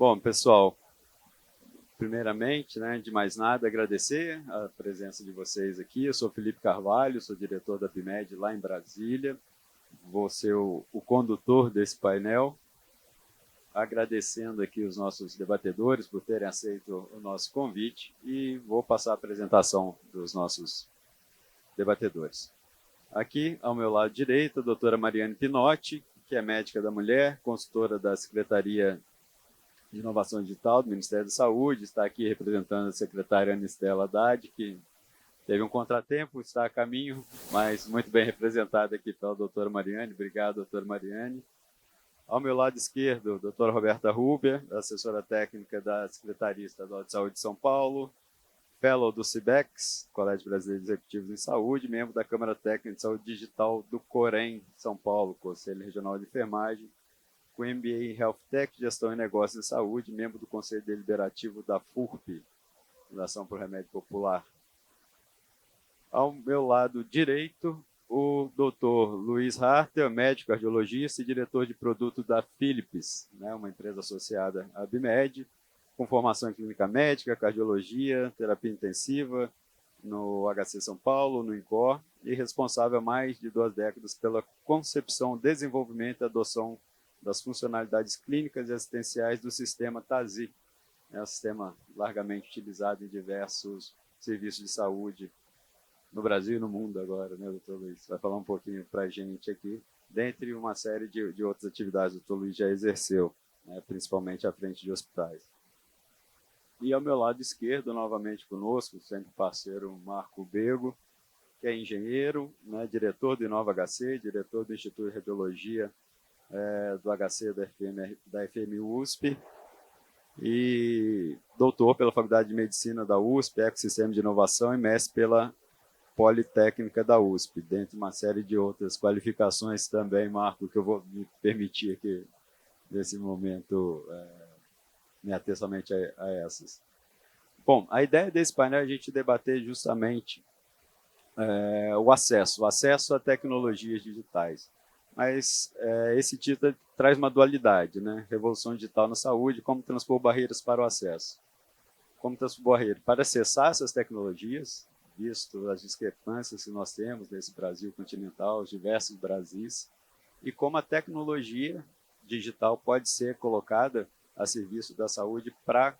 Bom, pessoal, primeiramente, né, de mais nada, agradecer a presença de vocês aqui. Eu sou Felipe Carvalho, sou diretor da BIMED lá em Brasília. Vou ser o condutor desse painel, agradecendo aqui os nossos debatedores por terem aceito o nosso convite e vou passar a apresentação dos nossos debatedores. Aqui, ao meu lado direito, a doutora Mariane Pinotti, que é médica da mulher, consultora da Secretaria de Inovação Digital do Ministério da Saúde, está aqui representando a secretária Anistela Haddad, que teve um contratempo, está a caminho, mas muito bem representada aqui pela doutora Mariane. Obrigado, doutora Mariane. Ao meu lado esquerdo, a doutora Roberta Huber, assessora técnica da Secretaria Estadual de Saúde de São Paulo, fellow do CIBEX, Colégio Brasileiro de Executivos em Saúde, membro da Câmara Técnica de Saúde Digital do COREN, São Paulo, Conselho Regional de Enfermagem, com MBA em Health Tech, Gestão e Negócios de Saúde, membro do Conselho Deliberativo da FURP, Fundação por Remédio Popular. Ao meu lado direito, o Dr. Luiz Harter, médico cardiologista e diretor de produto da Philips, né, uma empresa associada à BIMED, com formação em clínica médica, cardiologia, terapia intensiva, no HC São Paulo, no INCOR, e responsável há mais de 2 décadas pela concepção, desenvolvimento e adoção das funcionalidades clínicas e assistenciais do sistema TASI, né, um sistema largamente utilizado em diversos serviços de saúde no Brasil e no mundo agora, né, doutor Luiz? Vai falar um pouquinho para a gente aqui, dentre uma série de outras atividades que o doutor Luiz já exerceu, né, principalmente à frente de hospitais. E ao meu lado esquerdo, novamente conosco, sempre parceiro Marco Bego, que é engenheiro, né, diretor do Inova HC, diretor do Instituto de Radiologia do HC da FM USP, e doutor pela Faculdade de Medicina da USP, Ecossistema de Inovação, e mestre pela Politécnica da USP, dentre uma série de outras qualificações também, Marco, que eu vou me permitir aqui, nesse momento, me ater somente a essas. Bom, a ideia desse painel é a gente debater justamente o acesso a tecnologias digitais. Mas esse título traz uma dualidade, né? Revolução digital na saúde, como transpor barreiras para o acesso. Como transpor barreiras para acessar essas tecnologias, visto as discrepâncias que nós temos nesse Brasil continental, os diversos Brasis, e como a tecnologia digital pode ser colocada a serviço da saúde para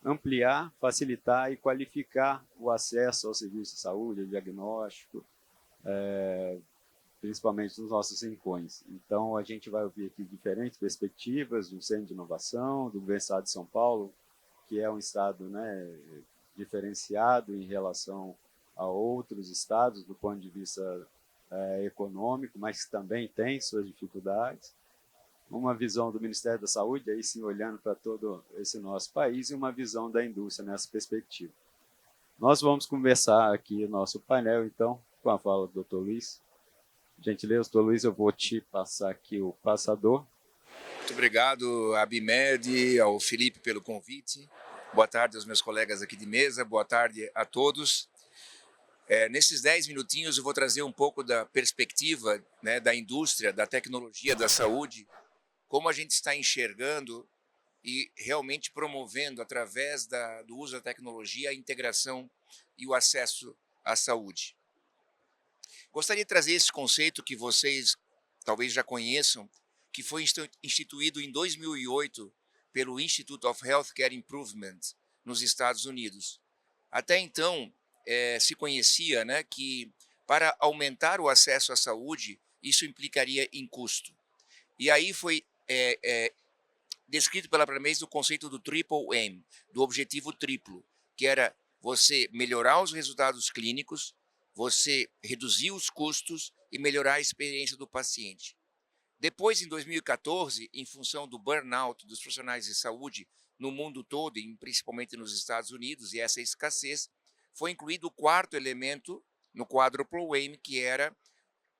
ampliar, facilitar e qualificar o acesso ao serviço de saúde, ao diagnóstico, principalmente nos nossos rincões. Então, a gente vai ouvir aqui diferentes perspectivas do Centro de Inovação, do Estado de São Paulo, que é um estado, né, diferenciado em relação a outros estados do ponto de vista econômico, mas que também tem suas dificuldades. Uma visão do Ministério da Saúde, aí sim olhando para todo esse nosso país, e uma visão da indústria nessa perspectiva. Nós vamos conversar aqui no nosso painel, então, com a fala do Dr. Luiz. Gentileza, doutor Luiz, eu vou te passar aqui o passador. Muito obrigado à BIMED, ao Felipe pelo convite. Boa tarde aos meus colegas aqui de mesa, boa tarde a todos. Nesses 10 minutinhos eu vou trazer um pouco da perspectiva, né, da indústria, da tecnologia, da saúde, como a gente está enxergando e realmente promovendo, através do uso da tecnologia, a integração e o acesso à saúde. Gostaria de trazer esse conceito que vocês talvez já conheçam, que foi instituído em 2008 pelo Institute of Healthcare Improvement nos Estados Unidos. Até então, se conhecia, né, que para aumentar o acesso à saúde, isso implicaria em custo. E aí foi descrito pela primeira vez o conceito do Triple Aim, do objetivo triplo, que era você melhorar os resultados clínicos, você reduzir os custos e melhorar a experiência do paciente. Depois, em 2014, em função do burnout dos profissionais de saúde no mundo todo, e principalmente nos Estados Unidos, e essa escassez, foi incluído o quarto elemento no Quadruple Aim, que era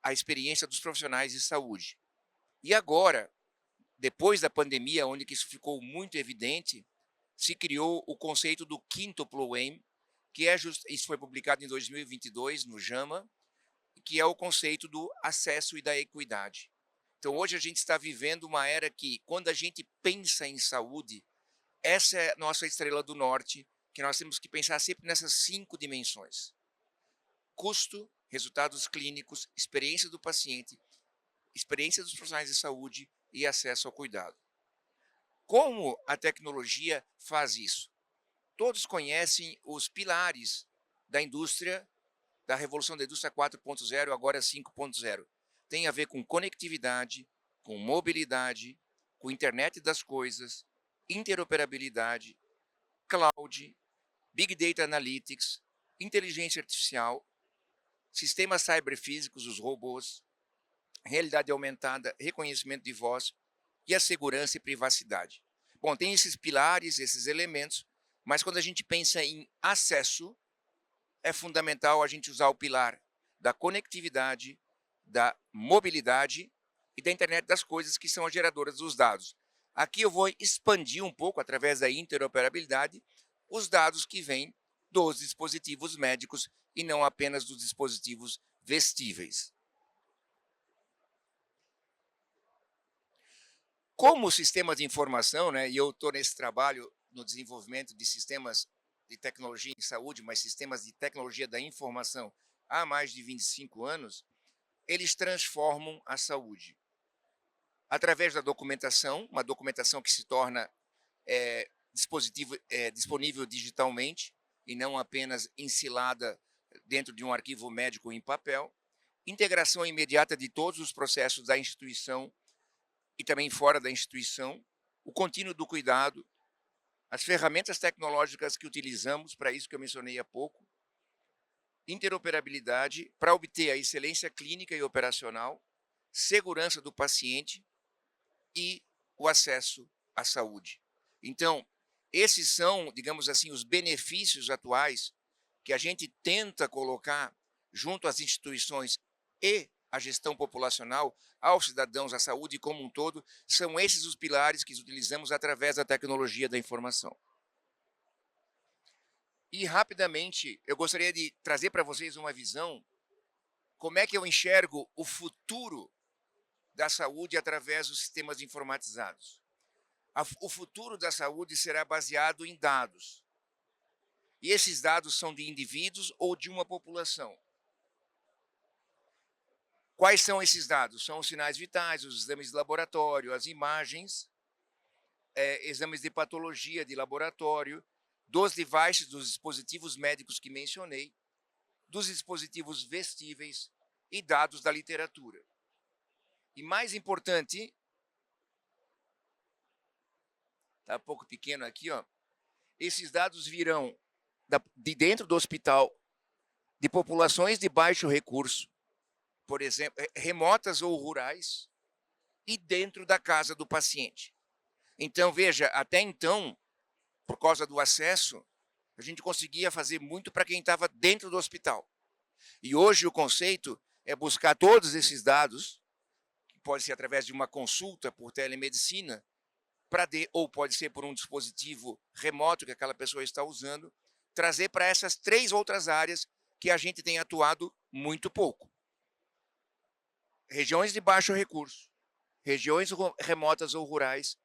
a experiência dos profissionais de saúde. E agora, depois da pandemia, onde isso ficou muito evidente, se criou o conceito do Quintuple Aim, que isso foi publicado em 2022 no JAMA, que é o conceito do acesso e da equidade. Então, hoje a gente está vivendo uma era que, quando a gente pensa em saúde, essa é a nossa estrela do norte, que nós temos que pensar sempre nessas 5 dimensões: custo, resultados clínicos, experiência do paciente, experiência dos profissionais de saúde e acesso ao cuidado. Como a tecnologia faz isso? Todos conhecem os pilares da indústria, da revolução da indústria 4.0, agora 5.0. Tem a ver com conectividade, com mobilidade, com internet das coisas, interoperabilidade, cloud, Big Data Analytics, inteligência artificial, sistemas cyberfísicos, os robôs, realidade aumentada, reconhecimento de voz e a segurança e privacidade. Bom, tem esses pilares, esses elementos, mas quando a gente pensa em acesso, é fundamental a gente usar o pilar da conectividade, da mobilidade e da internet das coisas, que são as geradoras dos dados. Aqui eu vou expandir um pouco, através da interoperabilidade, os dados que vêm dos dispositivos médicos e não apenas dos dispositivos vestíveis. Como sistema de informação, né, e eu estou nesse trabalho no desenvolvimento de sistemas de tecnologia em saúde, mas sistemas de tecnologia da informação há mais de 25 anos, eles transformam a saúde. Através da documentação, uma documentação que se torna disponível digitalmente e não apenas ensilada dentro de um arquivo médico em papel, integração imediata de todos os processos da instituição e também fora da instituição, o contínuo do cuidado, as ferramentas tecnológicas que utilizamos para isso que eu mencionei há pouco, interoperabilidade para obter a excelência clínica e operacional, segurança do paciente e o acesso à saúde. Então, esses são, digamos assim, os benefícios atuais que a gente tenta colocar junto às instituições e à gestão populacional, aos cidadãos, à saúde como um todo. São esses os pilares que utilizamos através da tecnologia da informação. E, rapidamente, eu gostaria de trazer para vocês uma visão, como é que eu enxergo o futuro da saúde através dos sistemas informatizados. O futuro da saúde será baseado em dados. E esses dados são de indivíduos ou de uma população. Quais são esses dados? São os sinais vitais, os exames de laboratório, as imagens, exames de patologia de laboratório, dos devices, dos dispositivos médicos que mencionei, dos dispositivos vestíveis e dados da literatura. E mais importante, está um pouco pequeno aqui, ó, esses dados virão de dentro do hospital, de populações de baixo recurso, por exemplo, remotas ou rurais, e dentro da casa do paciente. Então, veja, até então, por causa do acesso, a gente conseguia fazer muito para quem estava dentro do hospital. E hoje o conceito é buscar todos esses dados, que pode ser através de uma consulta por telemedicina, ou pode ser por um dispositivo remoto que aquela pessoa está usando, trazer para essas 3 outras áreas que a gente tem atuado muito pouco. Regiões de baixo recurso, regiões remotas ou rurais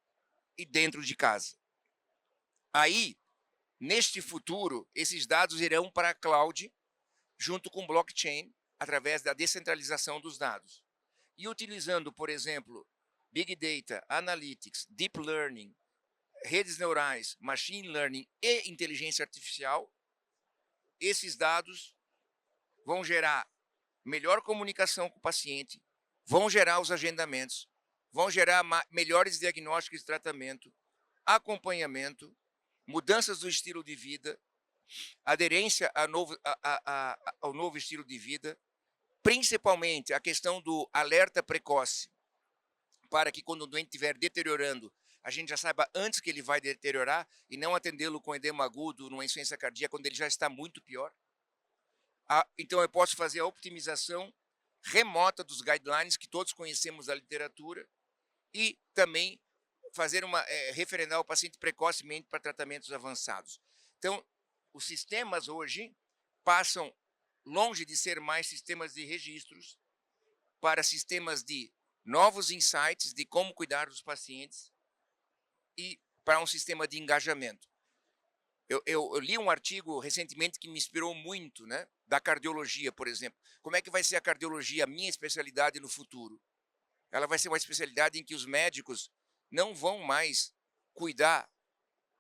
e dentro de casa. Aí, neste futuro, esses dados irão para a cloud, junto com blockchain, através da descentralização dos dados. E utilizando, por exemplo, Big Data, Analytics, Deep Learning, redes neurais, Machine Learning e inteligência artificial, esses dados vão gerar melhor comunicação com o paciente, vão gerar os agendamentos, vão gerar melhores diagnósticos e tratamento, acompanhamento, mudanças do estilo de vida, aderência ao novo estilo de vida, principalmente a questão do alerta precoce, para que quando o doente estiver deteriorando, a gente já saiba antes que ele vai deteriorar e não atendê-lo com edema agudo, numa insuficiência cardíaca, quando ele já está muito pior. Então, eu posso fazer a optimização remota dos guidelines que todos conhecemos da literatura e também fazer referendar o paciente precocemente para tratamentos avançados. Então, os sistemas hoje passam longe de ser mais sistemas de registros para sistemas de novos insights de como cuidar dos pacientes e para um sistema de engajamento. Eu li um artigo recentemente que me inspirou muito, né? Da cardiologia, por exemplo. Como é que vai ser a cardiologia, a minha especialidade no futuro? Ela vai ser uma especialidade em que os médicos não vão mais cuidar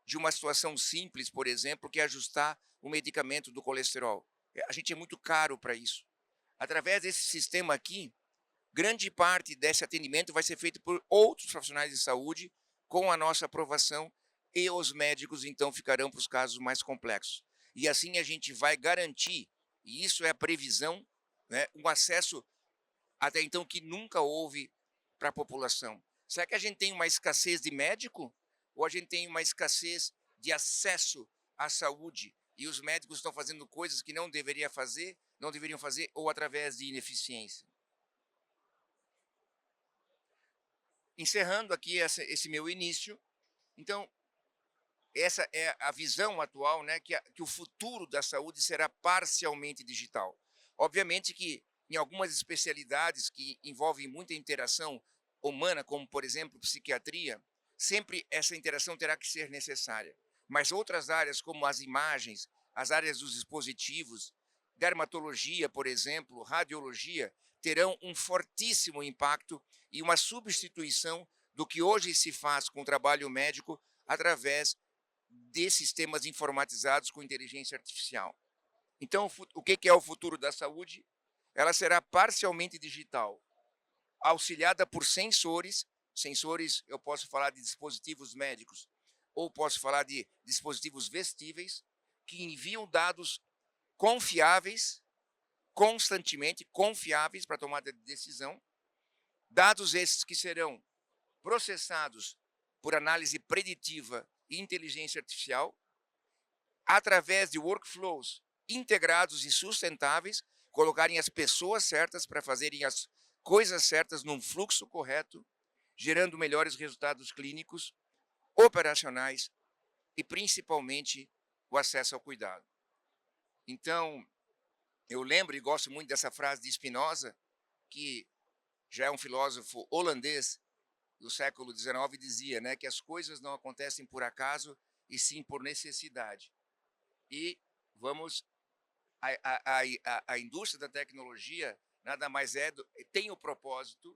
de uma situação simples, por exemplo, que é ajustar o medicamento do colesterol. A gente é muito caro para isso. Através desse sistema aqui, grande parte desse atendimento vai ser feito por outros profissionais de saúde, com a nossa aprovação, e os médicos então ficarão para os casos mais complexos. E assim a gente vai garantir, e isso é a previsão, né, um acesso até então que nunca houve para a população. Será que a gente tem uma escassez de médico? Ou a gente tem uma escassez de acesso à saúde? E os médicos estão fazendo coisas que não deveriam fazer, ou através de ineficiência. Encerrando aqui esse meu início, então, essa é a visão atual, né, que o futuro da saúde será parcialmente digital. Obviamente que em algumas especialidades que envolvem muita interação humana, como por exemplo psiquiatria, sempre essa interação terá que ser necessária. Mas outras áreas, como as imagens, as áreas dos dispositivos, dermatologia, por exemplo, radiologia, terão um fortíssimo impacto e uma substituição do que hoje se faz com o trabalho médico através de sistemas informatizados com inteligência artificial. Então, o que é o futuro da saúde? Ela será parcialmente digital, auxiliada por sensores. Sensores, eu posso falar de dispositivos médicos, ou posso falar de dispositivos vestíveis, que enviam dados confiáveis, constantemente confiáveis para tomada de decisão, dados esses que serão processados por análise preditiva e inteligência artificial, através de workflows integrados e sustentáveis, colocarem as pessoas certas para fazerem as coisas certas num fluxo correto, gerando melhores resultados clínicos, operacionais e principalmente o acesso ao cuidado. Então, eu lembro e gosto muito dessa frase de Spinoza, que já é um filósofo holandês do século XIX, dizia, né, que as coisas não acontecem por acaso e sim por necessidade. E vamos a indústria da tecnologia nada mais tem o propósito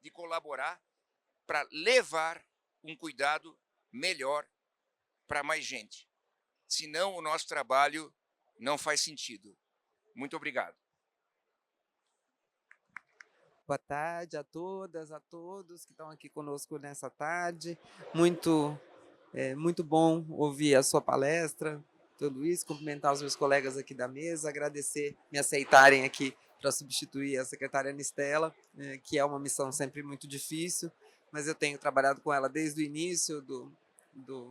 de colaborar para levar um cuidado melhor para mais gente. Senão o nosso trabalho não faz sentido. Muito obrigado. Boa tarde a todas, a todos que estão aqui conosco nessa tarde. Muito bom ouvir a sua palestra, Dr. Luiz, cumprimentar os meus colegas aqui da mesa, agradecer me aceitarem aqui para substituir a secretária Anistela, que é uma missão sempre muito difícil, mas eu tenho trabalhado com ela desde o início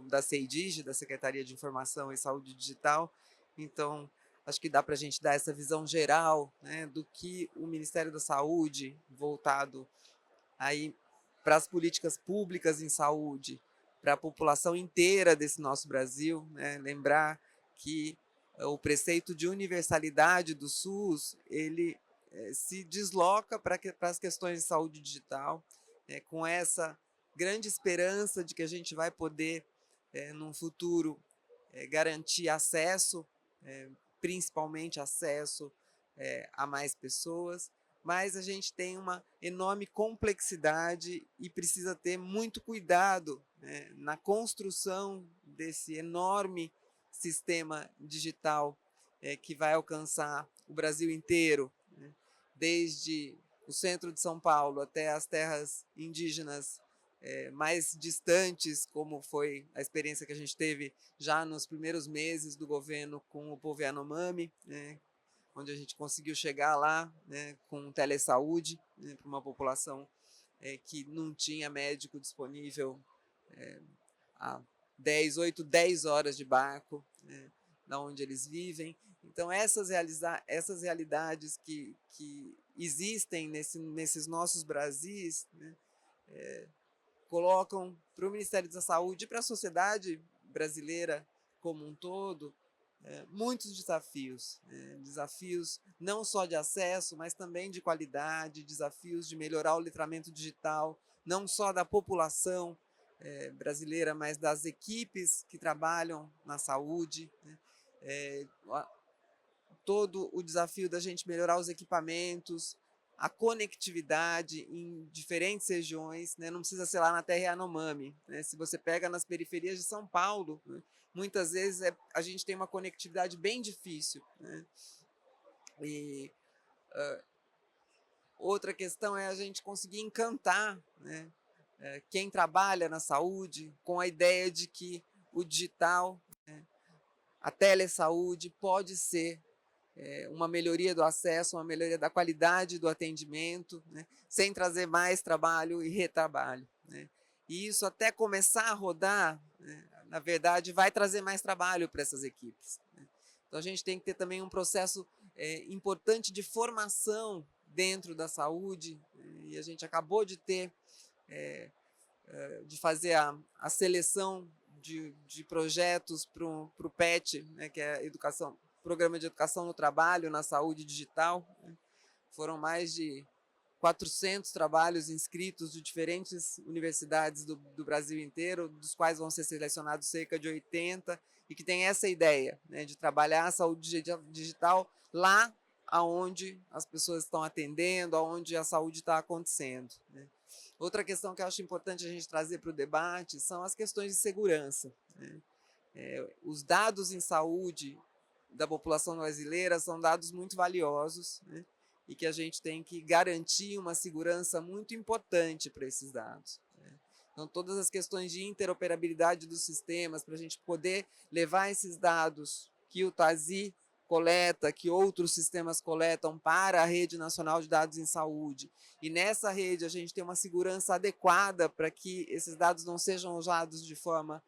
da CEIDIG, da Secretaria de Informação e Saúde Digital, então acho que dá para a gente dar essa visão geral, né, do que o Ministério da Saúde, voltado aí para as políticas públicas em saúde, para a população inteira desse nosso Brasil, né? Lembrar que o preceito de universalidade do SUS, ele se desloca para as questões de saúde digital, com essa grande esperança de que a gente vai poder, num futuro, garantir acesso, principalmente acesso a mais pessoas, mas a gente tem uma enorme complexidade e precisa ter muito cuidado, né, na construção desse enorme sistema digital que vai alcançar o Brasil inteiro, né, desde o centro de São Paulo até as terras indígenas mais distantes, como foi a experiência que a gente teve já nos primeiros meses do governo com o povo Yanomami, né, onde a gente conseguiu chegar lá, né, com telesaúde, né, para uma população que não tinha médico disponível a 10 horas de barco, né, da onde eles vivem. Então, essas realidades que existem nesses nossos Brasis, né, colocam para o Ministério da Saúde e para a sociedade brasileira como um todo muitos desafios, desafios não só de acesso, mas também de qualidade, desafios de melhorar o letramento digital, não só da população brasileira, mas das equipes que trabalham na saúde, né? Todo o desafio da gente melhorar os equipamentos, a conectividade em diferentes regiões, né? Não precisa ser lá na terra Yanomami, né? Se você pega nas periferias de São Paulo, né? Muitas vezes a gente tem uma conectividade bem difícil, né? E outra questão é a gente conseguir encantar, né, quem trabalha na saúde com a ideia de que o digital, né, a telesaúde pode ser uma melhoria do acesso, uma melhoria da qualidade do atendimento, né, sem trazer mais trabalho e retrabalho, né. E isso até começar a rodar, né, na verdade, vai trazer mais trabalho para essas equipes, né. Então a gente tem que ter também um processo importante de formação dentro da saúde, e a gente acabou de ter, de fazer a seleção de projetos para o PET, né, que é educação, Programa de Educação no Trabalho na Saúde Digital, né. Foram mais de 400 trabalhos inscritos de diferentes universidades do Brasil inteiro, dos quais vão ser selecionados cerca de 80, e que tem essa ideia, né, de trabalhar a saúde digital lá onde as pessoas estão atendendo, onde a saúde está acontecendo, né. Outra questão que eu acho importante a gente trazer para o debate são as questões de segurança, né. Os dados em saúde da população brasileira são dados muito valiosos, né, e que a gente tem que garantir uma segurança muito importante para esses dados, né. Então, todas as questões de interoperabilidade dos sistemas, para a gente poder levar esses dados que o TASI coleta, que outros sistemas coletam para a Rede Nacional de Dados em Saúde, e nessa rede a gente tem uma segurança adequada para que esses dados não sejam usados de forma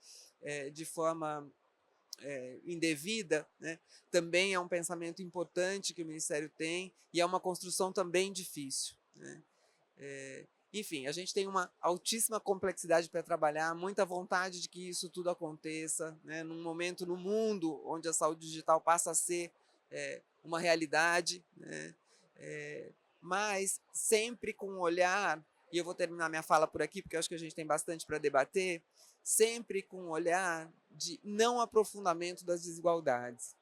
indevida, né, também é um pensamento importante que o Ministério tem, e é uma construção também difícil, né. Enfim, a gente tem uma altíssima complexidade para trabalhar, muita vontade de que isso tudo aconteça, né, num momento no mundo onde a saúde digital passa a ser uma realidade, né, mas sempre com um olhar, e eu vou terminar minha fala por aqui, porque eu acho que a gente tem bastante para debater, sempre com um olhar de não aprofundamento das desigualdades.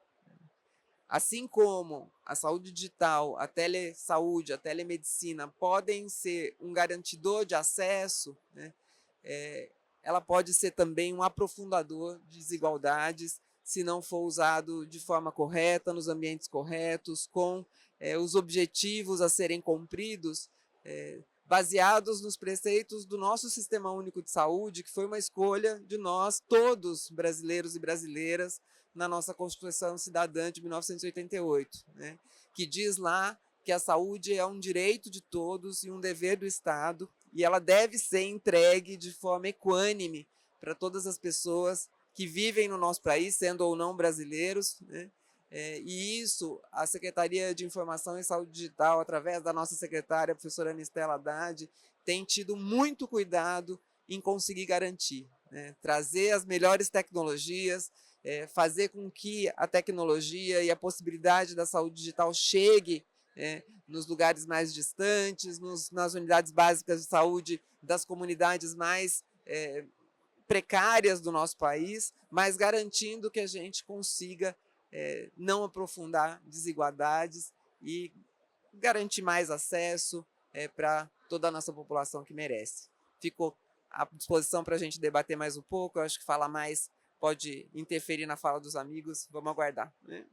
Assim como a saúde digital, a telesaúde, a telemedicina podem ser um garantidor de acesso, né, ela pode ser também um aprofundador de desigualdades se não for usado de forma correta, nos ambientes corretos, com os objetivos a serem cumpridos, baseados nos preceitos do nosso Sistema Único de Saúde, que foi uma escolha de nós, todos brasileiros e brasileiras, na nossa Constituição Cidadã de 1988, né, que diz lá que a saúde é um direito de todos e um dever do Estado, e ela deve ser entregue de forma equânime para todas as pessoas que vivem no nosso país, sendo ou não brasileiros, né. E isso, a Secretaria de Informação e Saúde Digital, através da nossa secretária, a professora Anistela Haddad, tem tido muito cuidado em conseguir garantir, né, trazer as melhores tecnologias, fazer com que a tecnologia e a possibilidade da saúde digital chegue nos lugares mais distantes, nas unidades básicas de saúde das comunidades mais precárias do nosso país, mas garantindo que a gente consiga não aprofundar desigualdades e garantir mais acesso para toda a nossa população que merece. Fico à disposição para a gente debater mais um pouco, eu acho que falar mais pode interferir na fala dos amigos, vamos aguardar, né?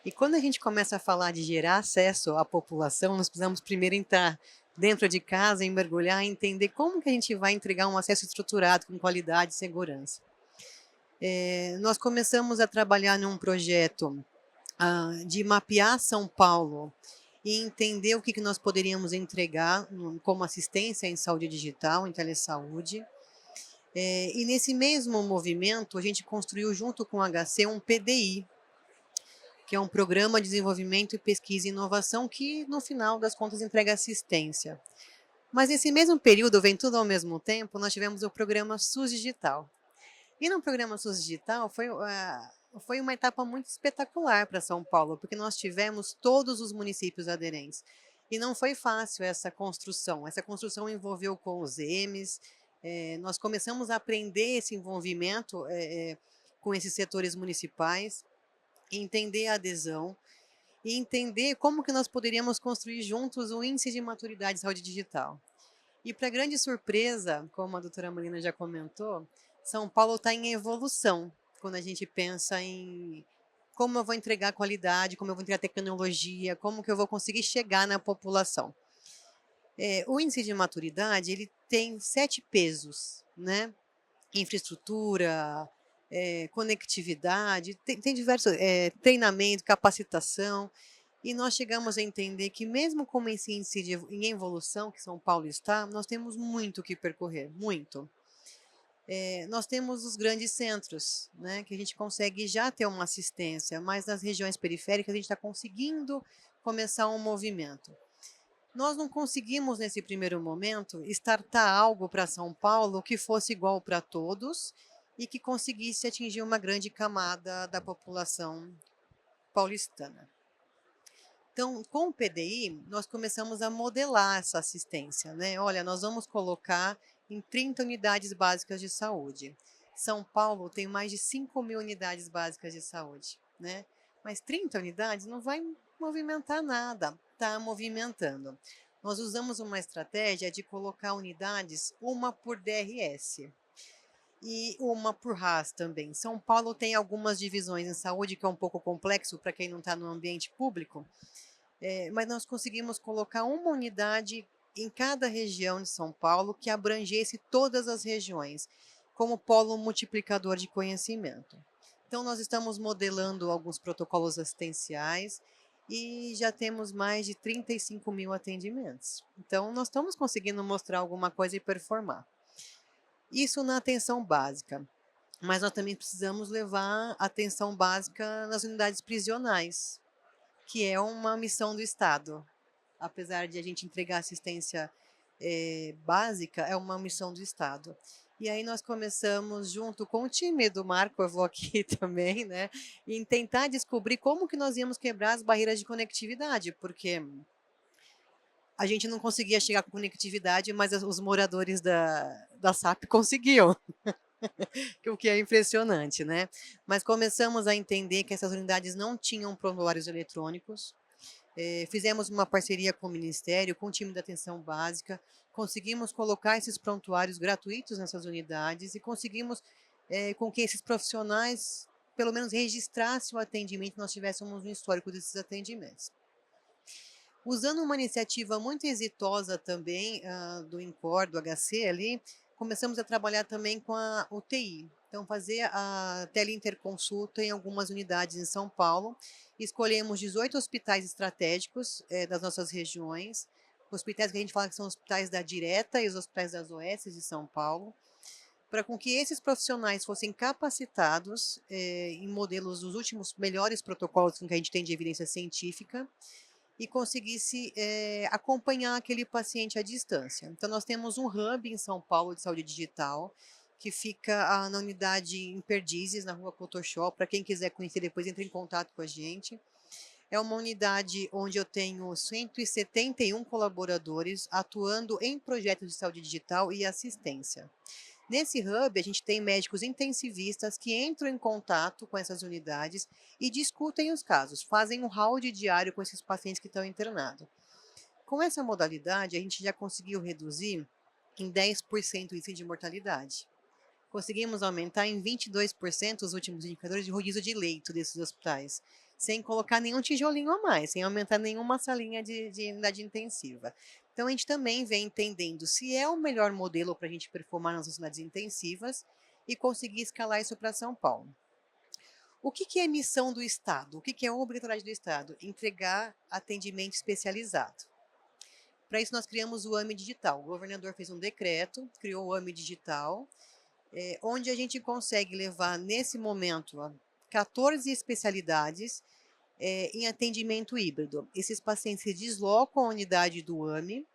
E quando a gente começa a falar de gerar acesso à população, nós precisamos primeiro entrar dentro de casa e mergulhar e entender como que a gente vai entregar um acesso estruturado com qualidade e segurança. Nós começamos a trabalhar num projeto de mapear São Paulo e entender o que nós poderíamos entregar como assistência em saúde digital, em telesaúde. E nesse mesmo movimento, a gente construiu junto com o HC um PDI, que é um Programa de Desenvolvimento e Pesquisa e Inovação, que no final das contas entrega assistência. Mas nesse mesmo período, vem tudo ao mesmo tempo, nós tivemos o programa SUS Digital. E no programa SUS Digital, foi uma etapa muito espetacular para São Paulo, porque nós tivemos todos os municípios aderentes. E não foi fácil essa construção. Essa construção envolveu com os EMES, nós começamos a aprender esse envolvimento com esses setores municipais, entender a adesão e entender como que nós poderíamos construir juntos o índice de maturidade de saúde digital. E para grande surpresa, como a doutora Marina já comentou, São Paulo está em evolução, quando a gente pensa em como eu vou entregar qualidade, como eu vou entregar tecnologia, como que eu vou conseguir chegar na população. O índice de maturidade, ele tem 7 pesos, né? Infraestrutura, conectividade, tem diversos, treinamento, capacitação, e nós chegamos a entender que mesmo com esse índice em evolução que São Paulo está, nós temos muito que percorrer, muito. Nós temos os grandes centros, né, que a gente consegue já ter uma assistência, mas nas regiões periféricas a gente está conseguindo começar um movimento. Nós não conseguimos, nesse primeiro momento, startar algo para São Paulo que fosse igual para todos e que conseguisse atingir uma grande camada da população paulistana. Então, com o PDI, nós começamos a modelar essa assistência, né? Olha, nós vamos colocar em 30 unidades básicas de saúde. São Paulo tem mais de 5.000 unidades básicas de saúde, né? Mas 30 unidades não vai movimentar nada, está movimentando. Nós usamos uma estratégia de colocar unidades, uma por DRS e uma por RAS também. São Paulo tem algumas divisões em saúde que é um pouco complexo para quem não está no ambiente público, mas nós conseguimos colocar uma unidade em cada região de São Paulo que abrangesse todas as regiões, como polo multiplicador de conhecimento. Então, nós estamos modelando alguns protocolos assistenciais e já temos mais de 35.000 atendimentos. Então, nós estamos conseguindo mostrar alguma coisa e performar. Isso na atenção básica, mas nós também precisamos levar a atenção básica nas unidades prisionais, que é uma missão do Estado. Apesar de a gente entregar assistência básica, é uma missão do Estado. E aí nós começamos, junto com o time do Marco, eu vou aqui também, né, em tentar descobrir como que nós íamos quebrar as barreiras de conectividade, porque a gente não conseguia chegar com conectividade, mas os moradores da SAP conseguiam. O que é impressionante, né? Mas começamos a entender que essas unidades não tinham prontuários eletrônicos. Fizemos uma parceria com o Ministério, com o time da atenção básica, conseguimos colocar esses prontuários gratuitos nessas unidades e conseguimos com que esses profissionais, pelo menos, registrassem o atendimento, nós tivéssemos um histórico desses atendimentos. Usando uma iniciativa muito exitosa também do INCOR, do HC ali, começamos a trabalhar também com a UTI. Então, fazer a teleinterconsulta em algumas unidades em São Paulo. Escolhemos 18 hospitais estratégicos das nossas regiões, hospitais que a gente fala que são hospitais da Direta e os hospitais das OS de São Paulo, para com que esses profissionais fossem capacitados em modelos dos últimos melhores protocolos que a gente tem de evidência científica, e conseguisse acompanhar aquele paciente à distância. Então, nós temos um hub em São Paulo de saúde digital, que fica na unidade em Perdizes, na rua Photoshop. Para quem quiser conhecer depois, entre em contato com a gente. É uma unidade onde eu tenho 171 colaboradores atuando em projetos de saúde digital e assistência. Nesse hub, a gente tem médicos intensivistas que entram em contato com essas unidades e discutem os casos, fazem um round diário com esses pacientes que estão internados. Com essa modalidade, a gente já conseguiu reduzir em 10% o índice de mortalidade. Conseguimos aumentar em 22% os últimos indicadores de rodízio de leito desses hospitais, sem colocar nenhum tijolinho a mais, sem aumentar nenhuma salinha de unidade intensiva. Então, a gente também vem entendendo se é o melhor modelo para a gente performar nas unidades intensivas e conseguir escalar isso para São Paulo. O que é missão do Estado? O que é obrigatoriedade do Estado? Entregar atendimento especializado. Para isso, nós criamos o AME Digital. O governador fez um decreto, criou o AME Digital, onde a gente consegue levar, nesse momento, 14 especialidades em atendimento híbrido. Esses pacientes se deslocam à unidade do AME,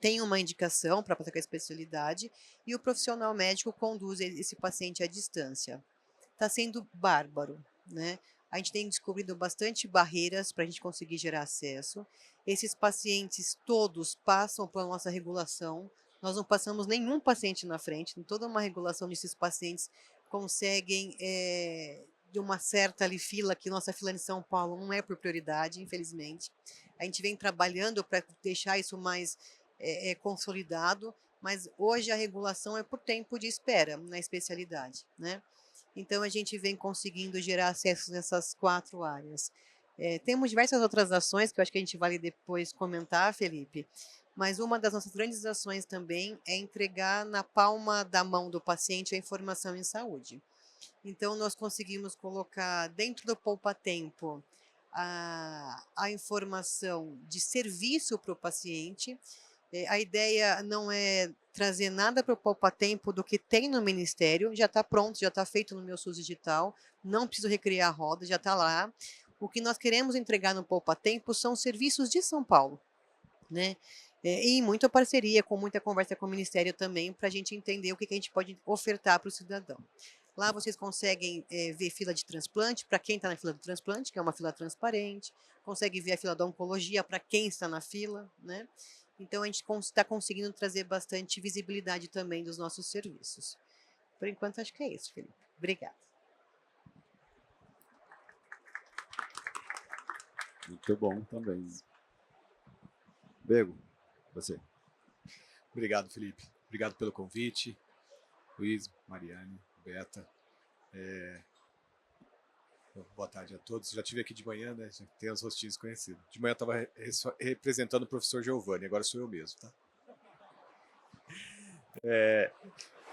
tem uma indicação para praticar a especialidade e o profissional médico conduz esse paciente à distância. Está sendo bárbaro. né? A gente tem descobrido bastante barreiras para a gente conseguir gerar acesso. Esses pacientes todos passam pela nossa regulação. Nós não passamos nenhum paciente na frente, em toda uma regulação desses pacientes conseguem, de uma certa ali fila, que nossa fila em São Paulo não é por prioridade, infelizmente. A gente vem trabalhando para deixar isso mais consolidado, mas hoje a regulação é por tempo de espera na especialidade, né? Então a gente vem conseguindo gerar acesso nessas 4 áreas. Temos diversas outras ações que eu acho que a gente vai depois comentar, Felipe, mas uma das nossas grandes ações também é entregar na palma da mão do paciente a informação em saúde. Então, nós conseguimos colocar dentro do poupa-tempo a informação de serviço para o paciente. A ideia não é trazer nada para o poupa-tempo do que tem no Ministério, já está pronto, já está feito no meu SUS digital, não preciso recriar a roda, já está lá. O que nós queremos entregar no poupa-tempo são serviços de São Paulo, né? E muita parceria, com muita conversa com o Ministério também, para a gente entender o que a gente pode ofertar para o cidadão. Lá vocês conseguem ver fila de transplante, para quem está na fila do transplante, que é uma fila transparente, consegue ver a fila da oncologia para quem está na fila, né? Então a gente está conseguindo trazer bastante visibilidade também dos nossos serviços. Por enquanto, acho que é isso, Felipe. Obrigada. Muito bom também. Bego, você. Obrigado, Felipe. Obrigado pelo convite. Luiz, Mariane, Beta. Boa tarde a todos. Já estive aqui de manhã, né? Já tem os rostinhos conhecidos. De manhã eu estava representando o professor Giovanni, agora sou eu mesmo, tá?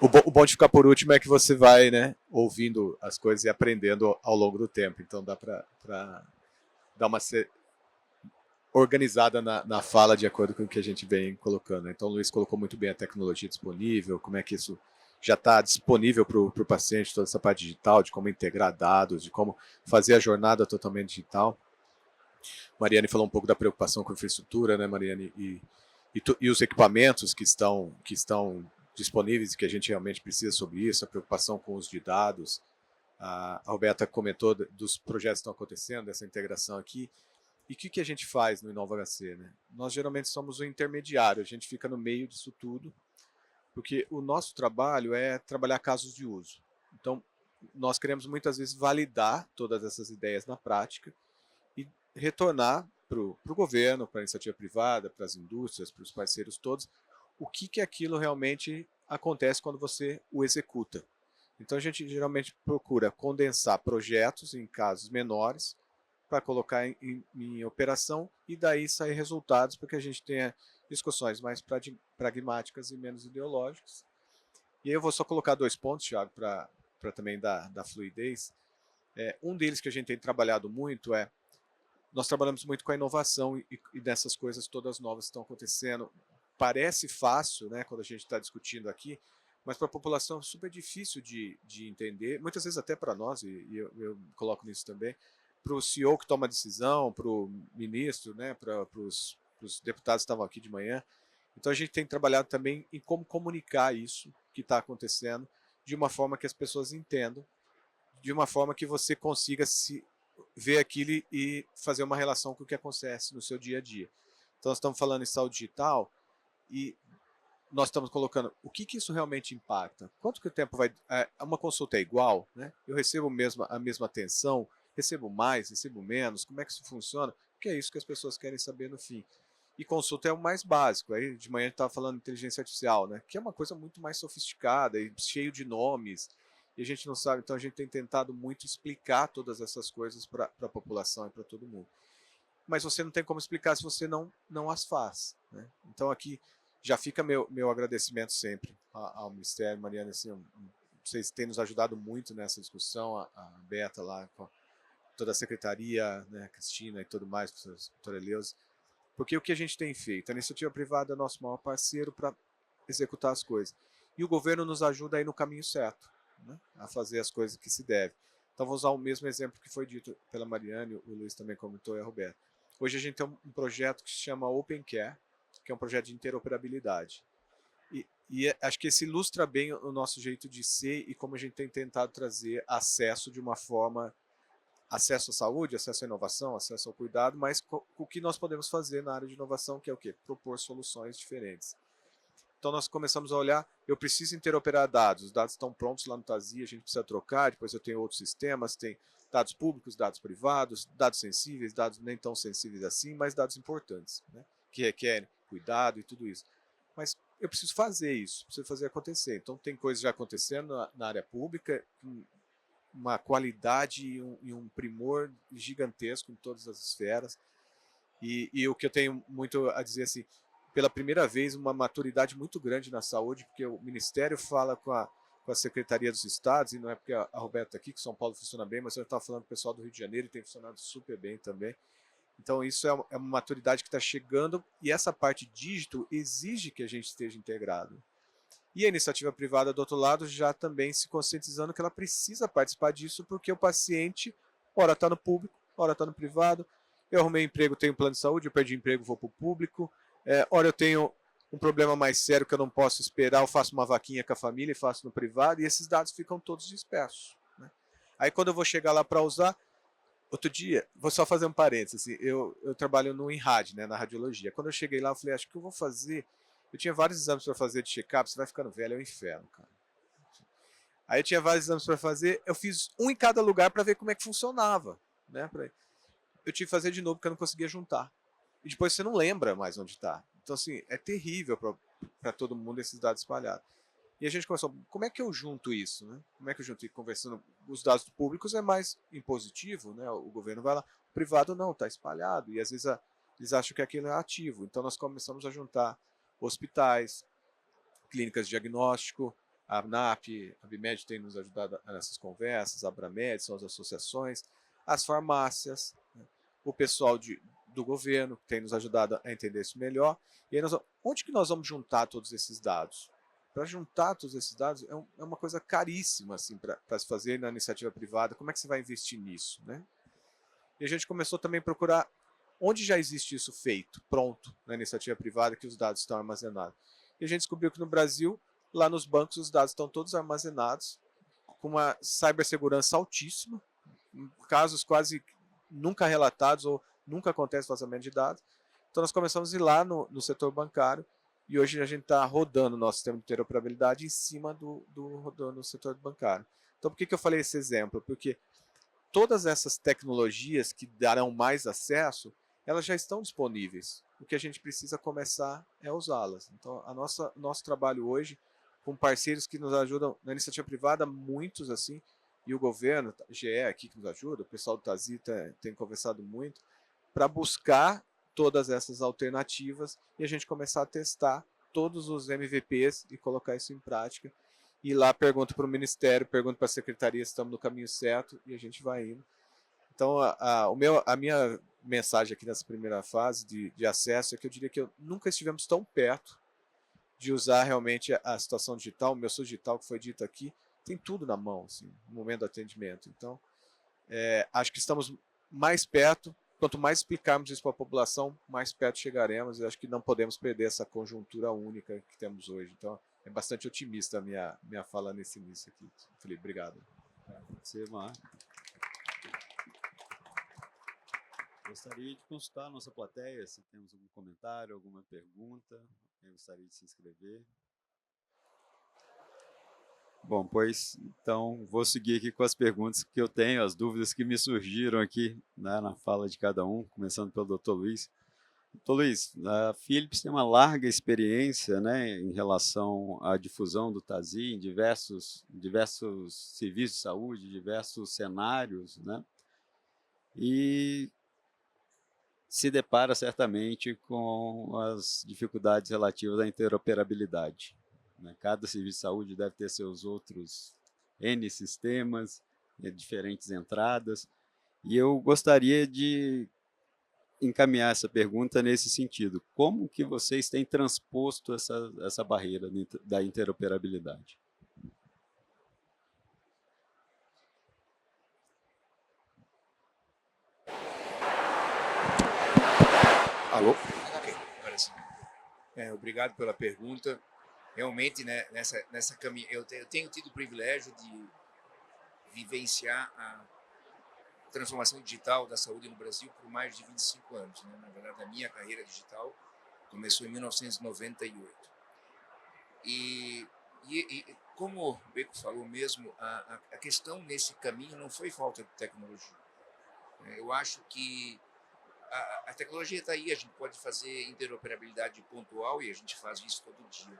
O bom de ficar por último é que você vai, né, ouvindo as coisas e aprendendo ao longo do tempo. Então dá para dar uma organizada na fala de acordo com o que a gente vem colocando. Então o Luiz colocou muito bem a tecnologia disponível, como é que isso já está disponível para o paciente, toda essa parte digital, de como integrar dados, de como fazer a jornada totalmente digital. Mariane falou um pouco da preocupação com a infraestrutura, né, Mariane, e os equipamentos que estão disponíveis e que a gente realmente precisa sobre isso, a preocupação com os de dados. A Roberta comentou dos projetos que estão acontecendo, dessa integração aqui. E o que a gente faz no Inova HC, né? Nós geralmente somos o intermediário, a gente fica no meio disso tudo, porque o nosso trabalho é trabalhar casos de uso. Então, nós queremos muitas vezes validar todas essas ideias na prática e retornar para o governo, para a iniciativa privada, para as indústrias, para os parceiros todos, o que aquilo realmente acontece quando você o executa. Então, a gente geralmente procura condensar projetos em casos menores, para colocar em operação e daí sair resultados para que a gente tenha discussões mais pragmáticas e menos ideológicas. E aí eu vou só colocar 2 pontos, Thiago, para também dar fluidez. Um deles que a gente tem trabalhado muito nós trabalhamos muito com a inovação e dessas coisas todas novas que estão acontecendo. Parece fácil, né, quando a gente está discutindo aqui, mas para a população é super difícil de entender, muitas vezes até para nós, e eu coloco nisso também, para o CEO que toma a decisão, para o ministro, né, para os deputados que estavam aqui de manhã. Então a gente tem trabalhado também em como comunicar isso que está acontecendo de uma forma que as pessoas entendam, de uma forma que você consiga se ver aquilo e fazer uma relação com o que acontece no seu dia a dia. Então nós estamos falando em saúde digital e nós estamos colocando o que isso realmente impacta. Quanto que o tempo vai... Uma consulta é igual, né? Eu recebo a mesma atenção, recebo mais, recebo menos, como é que isso funciona? Porque é isso que as pessoas querem saber no fim. E consulta é o mais básico. Aí de manhã a gente estava falando de inteligência artificial, né? Que é uma coisa muito mais sofisticada e cheio de nomes. E a gente não sabe, então a gente tem tentado muito explicar todas essas coisas para a população e para todo mundo. Mas você não tem como explicar se você não as faz, né? Então aqui já fica meu agradecimento sempre ao Ministério, Mariana, assim, vocês têm nos ajudado muito nessa discussão, a Beta lá, com toda a secretaria, né, a Cristina e tudo mais, a doutora Eleusa, porque o que a gente tem feito? A iniciativa privada é nosso maior parceiro para executar as coisas. E o governo nos ajuda aí no caminho certo, né, a fazer as coisas que se deve. Então vou usar o mesmo exemplo que foi dito pela Mariane, o Luiz também comentou e a Roberta. Hoje a gente tem um projeto que se chama Open Care, que é um projeto de interoperabilidade. E acho que esse ilustra bem o nosso jeito de ser e como a gente tem tentado trazer acesso de uma forma acesso à saúde, acesso à inovação, acesso ao cuidado, mas o que nós podemos fazer na área de inovação, que é o quê? Propor soluções diferentes. Então nós começamos a olhar, eu preciso interoperar dados, os dados estão prontos lá no TASI, a gente precisa trocar, depois eu tenho outros sistemas, tem dados públicos, dados privados, dados sensíveis, dados nem tão sensíveis assim, mas dados importantes, né? Que requerem cuidado e tudo isso. Mas eu preciso fazer isso, preciso fazer acontecer. Então tem coisas já acontecendo na área pública, uma qualidade e um primor gigantesco em todas as esferas. E o que eu tenho muito a dizer assim, pela primeira vez, uma maturidade muito grande na saúde, porque o Ministério fala com a Secretaria dos Estados, e não é porque a Roberta está aqui, que São Paulo funciona bem, mas eu estava falando com o pessoal do Rio de Janeiro e tem funcionado super bem também. Então isso é uma maturidade que está chegando, e essa parte dígito exige que a gente esteja integrado. E a iniciativa privada, do outro lado, já também se conscientizando que ela precisa participar disso, porque o paciente, ora está no público, ora está no privado. Eu arrumei emprego, tenho plano de saúde, eu perdi emprego, vou para o público. Ora eu tenho um problema mais sério que eu não posso esperar, eu faço uma vaquinha com a família e faço no privado, e esses dados ficam todos dispersos, né? Aí quando eu vou chegar lá para usar, outro dia, vou só fazer um parênteses, assim, eu trabalho no INRAD, né, na radiologia. Quando eu cheguei lá, eu falei, acho que eu vou fazer... Eu tinha vários exames para fazer de check-up, você vai ficando velho, é um inferno, cara. Aí eu tinha vários exames para fazer, eu fiz um em cada lugar para ver como é que funcionava, né? Eu tive que fazer de novo porque eu não conseguia juntar. E depois você não lembra mais onde está. Então, assim, é terrível para todo mundo esses dados espalhados. E a gente começou, como é que eu junto isso, né? Como é que eu junto? E conversando, os dados públicos é mais impositivo, né? O governo vai lá, o privado não, está espalhado. E às vezes eles acham que aquilo é ativo. Então nós começamos a juntar hospitais, clínicas de diagnóstico, a ABNAP, a BIMED tem nos ajudado nessas conversas, a Abramed, são as associações, as farmácias, né? O pessoal do governo tem nos ajudado a entender isso melhor. E aí onde que nós vamos juntar todos esses dados? Para juntar todos esses dados é uma coisa caríssima assim, para se fazer na iniciativa privada. Como é que você vai investir nisso, né? E a gente começou também a procurar onde já existe isso feito, pronto, na iniciativa privada, que os dados estão armazenados. E a gente descobriu que no Brasil, lá nos bancos, os dados estão todos armazenados, com uma cibersegurança altíssima, casos quase nunca relatados ou nunca acontece vazamento de dados. Então nós começamos a ir lá no setor bancário, e hoje a gente está rodando o nosso sistema de interoperabilidade em cima rodando no setor bancário. Então por que eu falei esse exemplo? Porque todas essas tecnologias que darão mais acesso, elas já estão disponíveis. O que a gente precisa começar é usá-las. Então, nosso trabalho hoje, com parceiros que nos ajudam na iniciativa privada, muitos assim, e o governo, a GE aqui que nos ajuda, o pessoal do TASI tem conversado muito, para buscar todas essas alternativas e a gente começar a testar todos os MVPs e colocar isso em prática. E lá pergunto para o Ministério, pergunto para a Secretaria se estamos no caminho certo e a gente vai indo. Então, a minha mensagem aqui nessa primeira fase de acesso é que eu diria que nunca estivemos tão perto de usar realmente a situação digital, o meu sou digital que foi dito aqui, tem tudo na mão, assim, no momento do atendimento. Então, acho que estamos mais perto, quanto mais explicarmos isso para a população, mais perto chegaremos, e acho que não podemos perder essa conjuntura única que temos hoje. Então, é bastante otimista a minha fala nesse início aqui. Felipe, obrigado. Você, Marco. Gostaria de consultar a nossa plateia, se temos algum comentário, alguma pergunta. Eu gostaria de se inscrever. Bom, pois, então, vou seguir aqui com as perguntas que eu tenho, as dúvidas que me surgiram aqui, né, na fala de cada um, começando pelo Dr. Luiz. Dr. Luiz, a Philips tem uma larga experiência, né, em relação à difusão do TASI em diversos serviços de saúde, diversos cenários, né, e se depara certamente com as dificuldades relativas à interoperabilidade, né? Cada serviço de saúde deve ter seus outros N sistemas, diferentes entradas, e eu gostaria de encaminhar essa pergunta nesse sentido. Como que vocês têm transposto essa barreira da interoperabilidade? Alô? Ok, agora sim. Obrigado pela pergunta. Realmente, né, nessa caminhada, eu tenho tido o privilégio de vivenciar transformação digital da saúde no Brasil por mais de 25 anos. Né? Na verdade, a minha carreira digital começou em 1998. E como o Beco falou mesmo, a questão nesse caminho não foi falta de tecnologia. Eu acho que a tecnologia está aí, a gente pode fazer interoperabilidade pontual e a gente faz isso todo dia.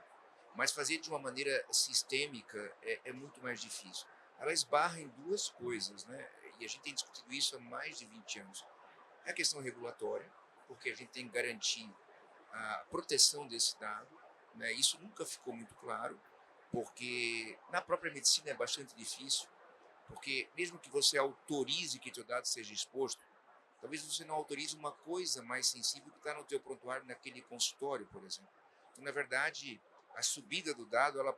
Mas fazer de uma maneira sistêmica é muito mais difícil. Ela esbarra em duas coisas, né? E a gente tem discutido isso há mais de 20 anos. É a questão regulatória, porque a gente tem que garantir a proteção desse dado, né? Isso nunca ficou muito claro, porque na própria medicina é bastante difícil, porque mesmo que você autorize que teu dado seja exposto, talvez você não autorize uma coisa mais sensível que está no teu prontuário naquele consultório, por exemplo. Então, na verdade, a subida do dado, ela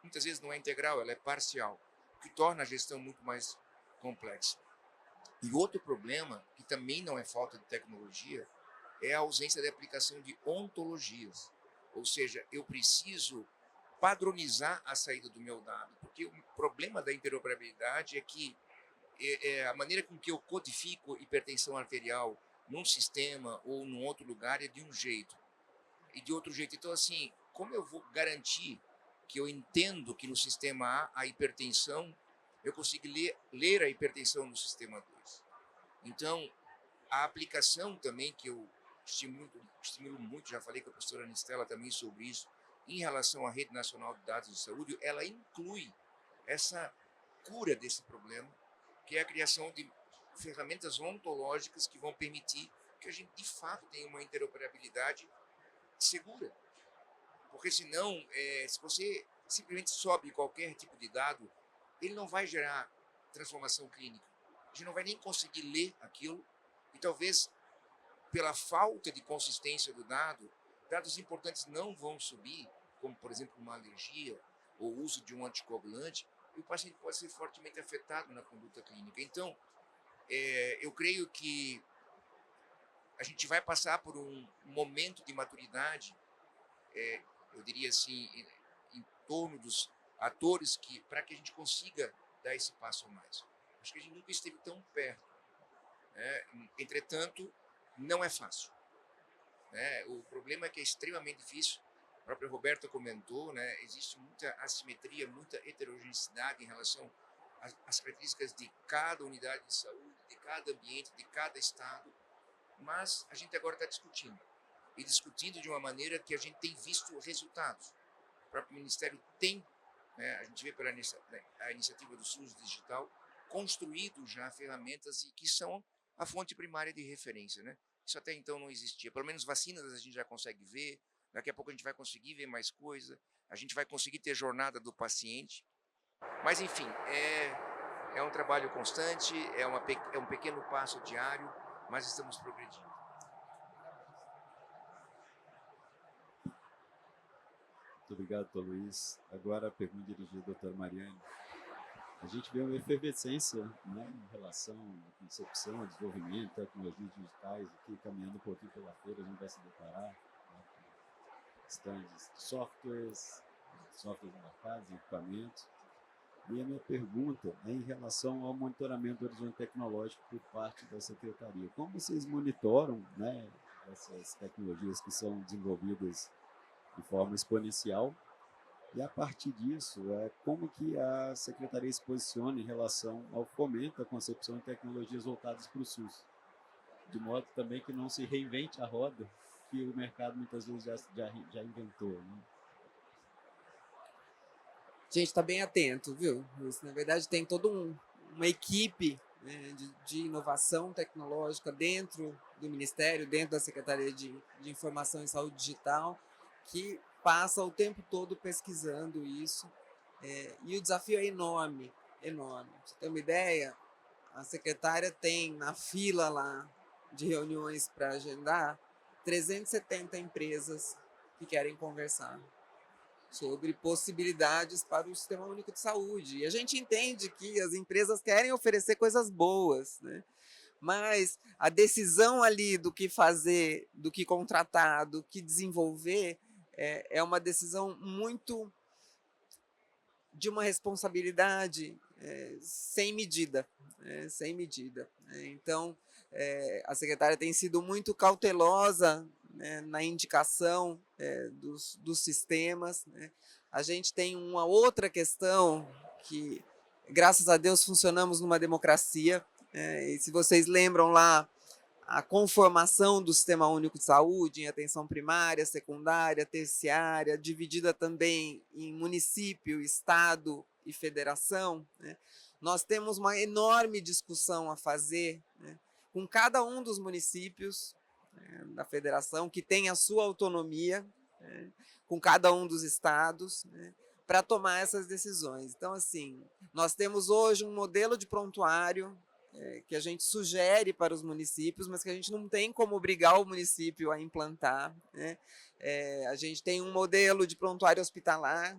muitas vezes não é integral, ela é parcial, o que torna a gestão muito mais complexa. E outro problema, que também não é falta de tecnologia, é a ausência de aplicação de ontologias. Ou seja, eu preciso padronizar a saída do meu dado, porque o problema da interoperabilidade é que a maneira com que eu codifico hipertensão arterial num sistema ou num outro lugar é de um jeito e de outro jeito. Então, assim, como eu vou garantir que eu entendo que no sistema A hipertensão, eu consigo ler a hipertensão no sistema 2? Então, a aplicação também que eu estimulo muito, já falei com a professora Anistela também sobre isso, em relação à Rede Nacional de Dados de Saúde, ela inclui essa cura desse problema, que é a criação de ferramentas ontológicas que vão permitir que a gente, de fato, tenha uma interoperabilidade segura. Porque, senão, se você simplesmente sobe qualquer tipo de dado, ele não vai gerar transformação clínica. A gente não vai nem conseguir ler aquilo e, talvez, pela falta de consistência do dado, dados importantes não vão subir, como, por exemplo, uma alergia ou o uso de um anticoagulante, e o paciente pode ser fortemente afetado na conduta clínica. Então, eu creio que a gente vai passar por um momento de maturidade, eu diria assim, em torno dos atores, para que a gente consiga dar esse passo a mais. Acho que a gente nunca esteve tão perto. Entretanto, não é fácil. O problema é que é extremamente difícil. A própria Roberta comentou, existe muita assimetria, muita heterogeneidade em relação às características de cada unidade de saúde, de cada ambiente, de cada estado, mas a gente agora está discutindo, e discutindo de uma maneira que a gente tem visto resultados. O próprio Ministério tem, a gente vê pela a iniciativa do SUS Digital, construído já ferramentas que são a fonte primária de referência. Isso até então não existia. Pelo menos vacinas a gente já consegue ver, daqui a pouco a gente vai conseguir ver mais coisa, a gente vai conseguir ter jornada do paciente. Mas, enfim, é um trabalho constante, é um pequeno passo diário, mas estamos progredindo. Muito obrigado, Dr. Luiz. Agora a pergunta dirigida à doutora Mariane. A gente vê uma efervescência, em relação à concepção, ao desenvolvimento, tecnologias digitais, aqui caminhando um pouquinho pela feira, a gente vai se deparar com stands de softwares embarcados, equipamentos. E a minha pergunta é em relação ao monitoramento do horizonte tecnológico por parte da Secretaria. Como vocês monitoram essas tecnologias que são desenvolvidas de forma exponencial? E a partir disso, como que a Secretaria se posiciona em relação ao fomento da concepção de tecnologias voltadas para o SUS? De modo também que não se reinvente a roda que o mercado muitas vezes já inventou. A gente está bem atento, viu? Na verdade, tem toda uma equipe de inovação tecnológica dentro do Ministério, dentro da Secretaria de Informação e Saúde Digital, que passa o tempo todo pesquisando isso. E o desafio é enorme, enorme. Pra você ter uma ideia, a secretária tem na fila lá de reuniões para agendar 370 empresas que querem conversar sobre possibilidades para o Sistema Único de Saúde. E a gente entende que as empresas querem oferecer coisas boas, mas a decisão ali do que fazer, do que contratar, do que desenvolver, é uma decisão muito de uma responsabilidade sem medida, sem medida. Então, a secretária tem sido muito cautelosa, né, na indicação dos sistemas, né. A gente tem uma outra questão que, graças a Deus, funcionamos numa democracia, e se vocês lembram lá, a conformação do Sistema Único de Saúde em atenção primária, secundária, terciária, dividida também em município, estado e federação, né? Nós temos uma enorme discussão a fazer, né, com cada um dos municípios, né, da federação, que tem a sua autonomia, né, com cada um dos estados, né, para tomar essas decisões. Então, assim, nós temos hoje um modelo de prontuário que a gente sugere para os municípios, mas que a gente não tem como obrigar o município a implantar, né? A gente tem um modelo de prontuário hospitalar,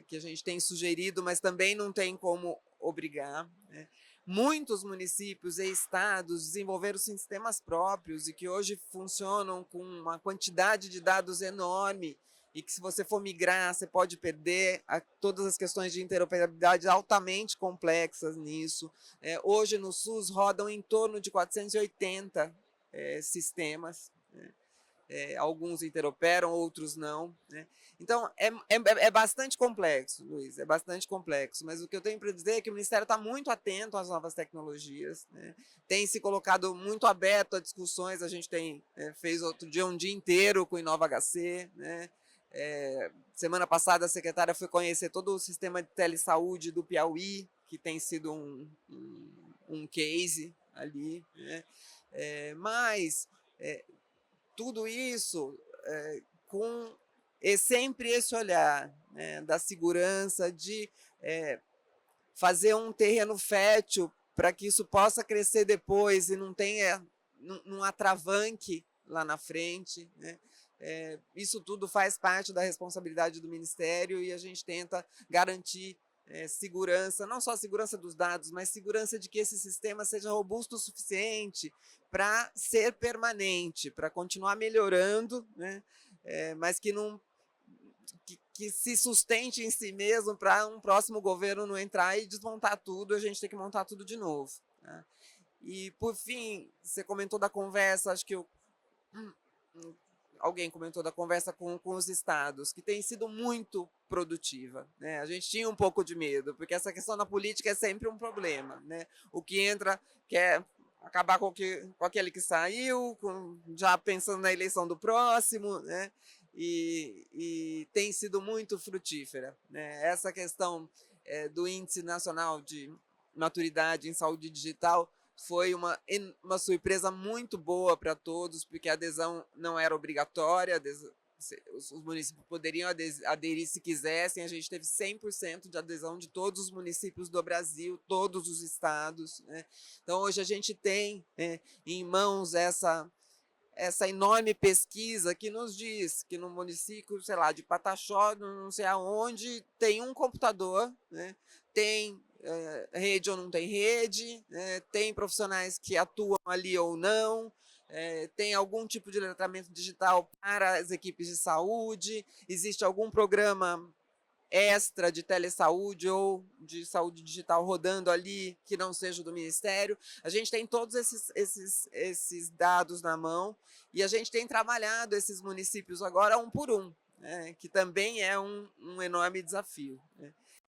que a gente tem sugerido, mas também não tem como obrigar, né? Muitos municípios e estados desenvolveram sistemas próprios e que hoje funcionam com uma quantidade de dados enorme, e que, se você for migrar, você pode perder todas as questões de interoperabilidade altamente complexas nisso. Hoje, no SUS, rodam em torno de 480 sistemas, né? Alguns interoperam, outros não, né? Então, é bastante complexo, Luiz, é bastante complexo, mas o que eu tenho para dizer é que o Ministério está muito atento às novas tecnologias, né? Tem se colocado muito aberto a discussões. A gente fez outro dia um dia inteiro com o Inova HC, né? Semana passada a secretária foi conhecer todo o sistema de telesaúde do Piauí, que tem sido um case ali, né? Mas tudo isso com sempre esse olhar, né, da segurança, de fazer um terreno fértil para que isso possa crescer depois e não tenha um atravanque lá na frente, né? Isso tudo faz parte da responsabilidade do Ministério, e a gente tenta garantir segurança, não só a segurança dos dados, mas segurança de que esse sistema seja robusto o suficiente para ser permanente, para continuar melhorando, né? Mas que não que se sustente em si mesmo, para um próximo governo não entrar e desmontar tudo, a gente tem que montar tudo de novo, né? E, por fim, você comentou da conversa, acho que alguém comentou da conversa com os estados, que tem sido muito produtiva, né? A gente tinha um pouco de medo, porque essa questão na política é sempre um problema, né? O que entra quer acabar com aquele que saiu, já pensando na eleição do próximo, né? E tem sido muito frutífera, né? Essa questão do Índice Nacional de Maturidade em Saúde Digital foi uma surpresa muito boa para todos, porque a adesão não era obrigatória, os municípios poderiam aderir se quisessem. A gente teve 100% de adesão de todos os municípios do Brasil, todos os estados, né? Então, hoje a gente tem em mãos essa enorme pesquisa que nos diz que no município, sei lá, de Pataxó, não sei aonde, tem um computador, né? Tem rede ou não tem rede, tem profissionais que atuam ali ou não, tem algum tipo de letramento digital para as equipes de saúde, existe algum programa extra de telesaúde ou de saúde digital rodando ali que não seja do Ministério. A gente tem todos esses dados na mão, e a gente tem trabalhado esses municípios agora um por um, né, que também é um enorme desafio, né?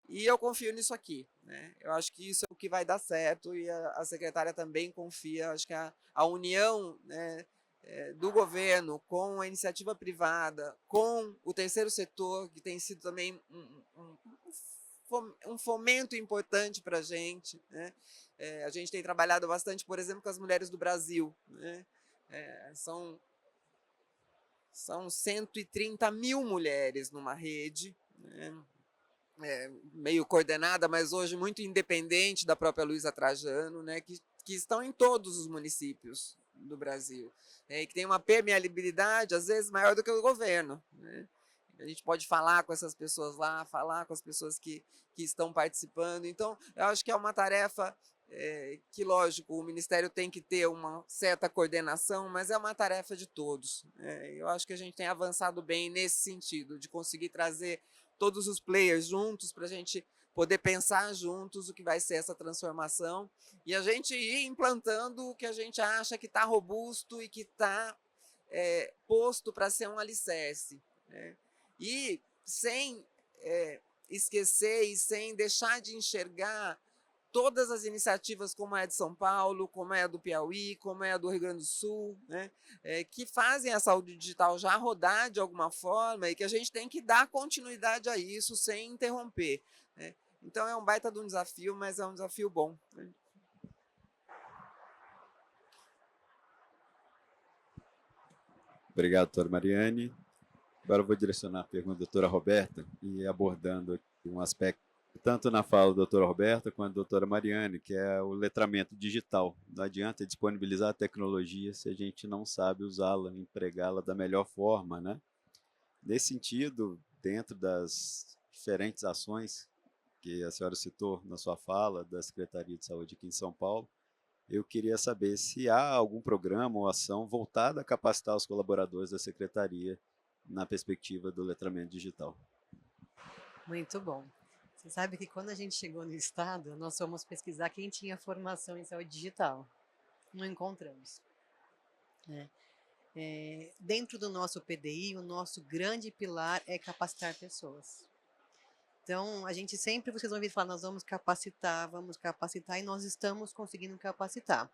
E eu confio nisso aqui, né? Eu acho que isso é o que vai dar certo, e a secretária também confia. Acho que a união, né, do governo com a iniciativa privada, com o terceiro setor, que tem sido também um fomento importante para a gente, né? A gente tem trabalhado bastante, por exemplo, com as mulheres do Brasil, né? São 130 mil mulheres numa rede, né? Meio coordenada, mas hoje muito independente da própria Luísa Trajano, né? Que estão em todos os municípios do Brasil, e que tem uma permeabilidade, às vezes, maior do que o governo, né? A gente pode falar com essas pessoas lá, falar com as pessoas que estão participando. Então, eu acho que é uma tarefa que, lógico, o Ministério tem que ter uma certa coordenação, mas é uma tarefa de todos. Eu acho que a gente tem avançado bem nesse sentido, de conseguir trazer todos os players juntos para a gente poder pensar juntos o que vai ser essa transformação e a gente ir implantando o que a gente acha que está robusto e que está posto para ser um alicerce, né? E sem esquecer e sem deixar de enxergar todas as iniciativas, como é a de São Paulo, como é a do Piauí, como é a do Rio Grande do Sul, né, que fazem a saúde digital já rodar de alguma forma e que a gente tem que dar continuidade a isso sem interromper, né? Então é um baita de um desafio, mas é um desafio bom, né? Obrigado, doutora Mariane. Agora eu vou direcionar a pergunta à doutora Roberta e abordando aqui um aspecto, tanto na fala da doutora Roberta quanto da doutora Mariane, que é o letramento digital. Não adianta disponibilizar a tecnologia se a gente não sabe usá-la, empregá-la da melhor forma, né? Nesse sentido, dentro das diferentes ações que a senhora citou na sua fala da Secretaria de Saúde aqui em São Paulo, eu queria saber se há algum programa ou ação voltada a capacitar os colaboradores da Secretaria na perspectiva do letramento digital. Muito bom. Você sabe que quando a gente chegou no estado, nós fomos pesquisar quem tinha formação em saúde digital. Não encontramos, né? Dentro do nosso PDI, o nosso grande pilar é capacitar pessoas. Então, a gente sempre, vocês vão ouvir falar, nós vamos capacitar, e nós estamos conseguindo capacitar.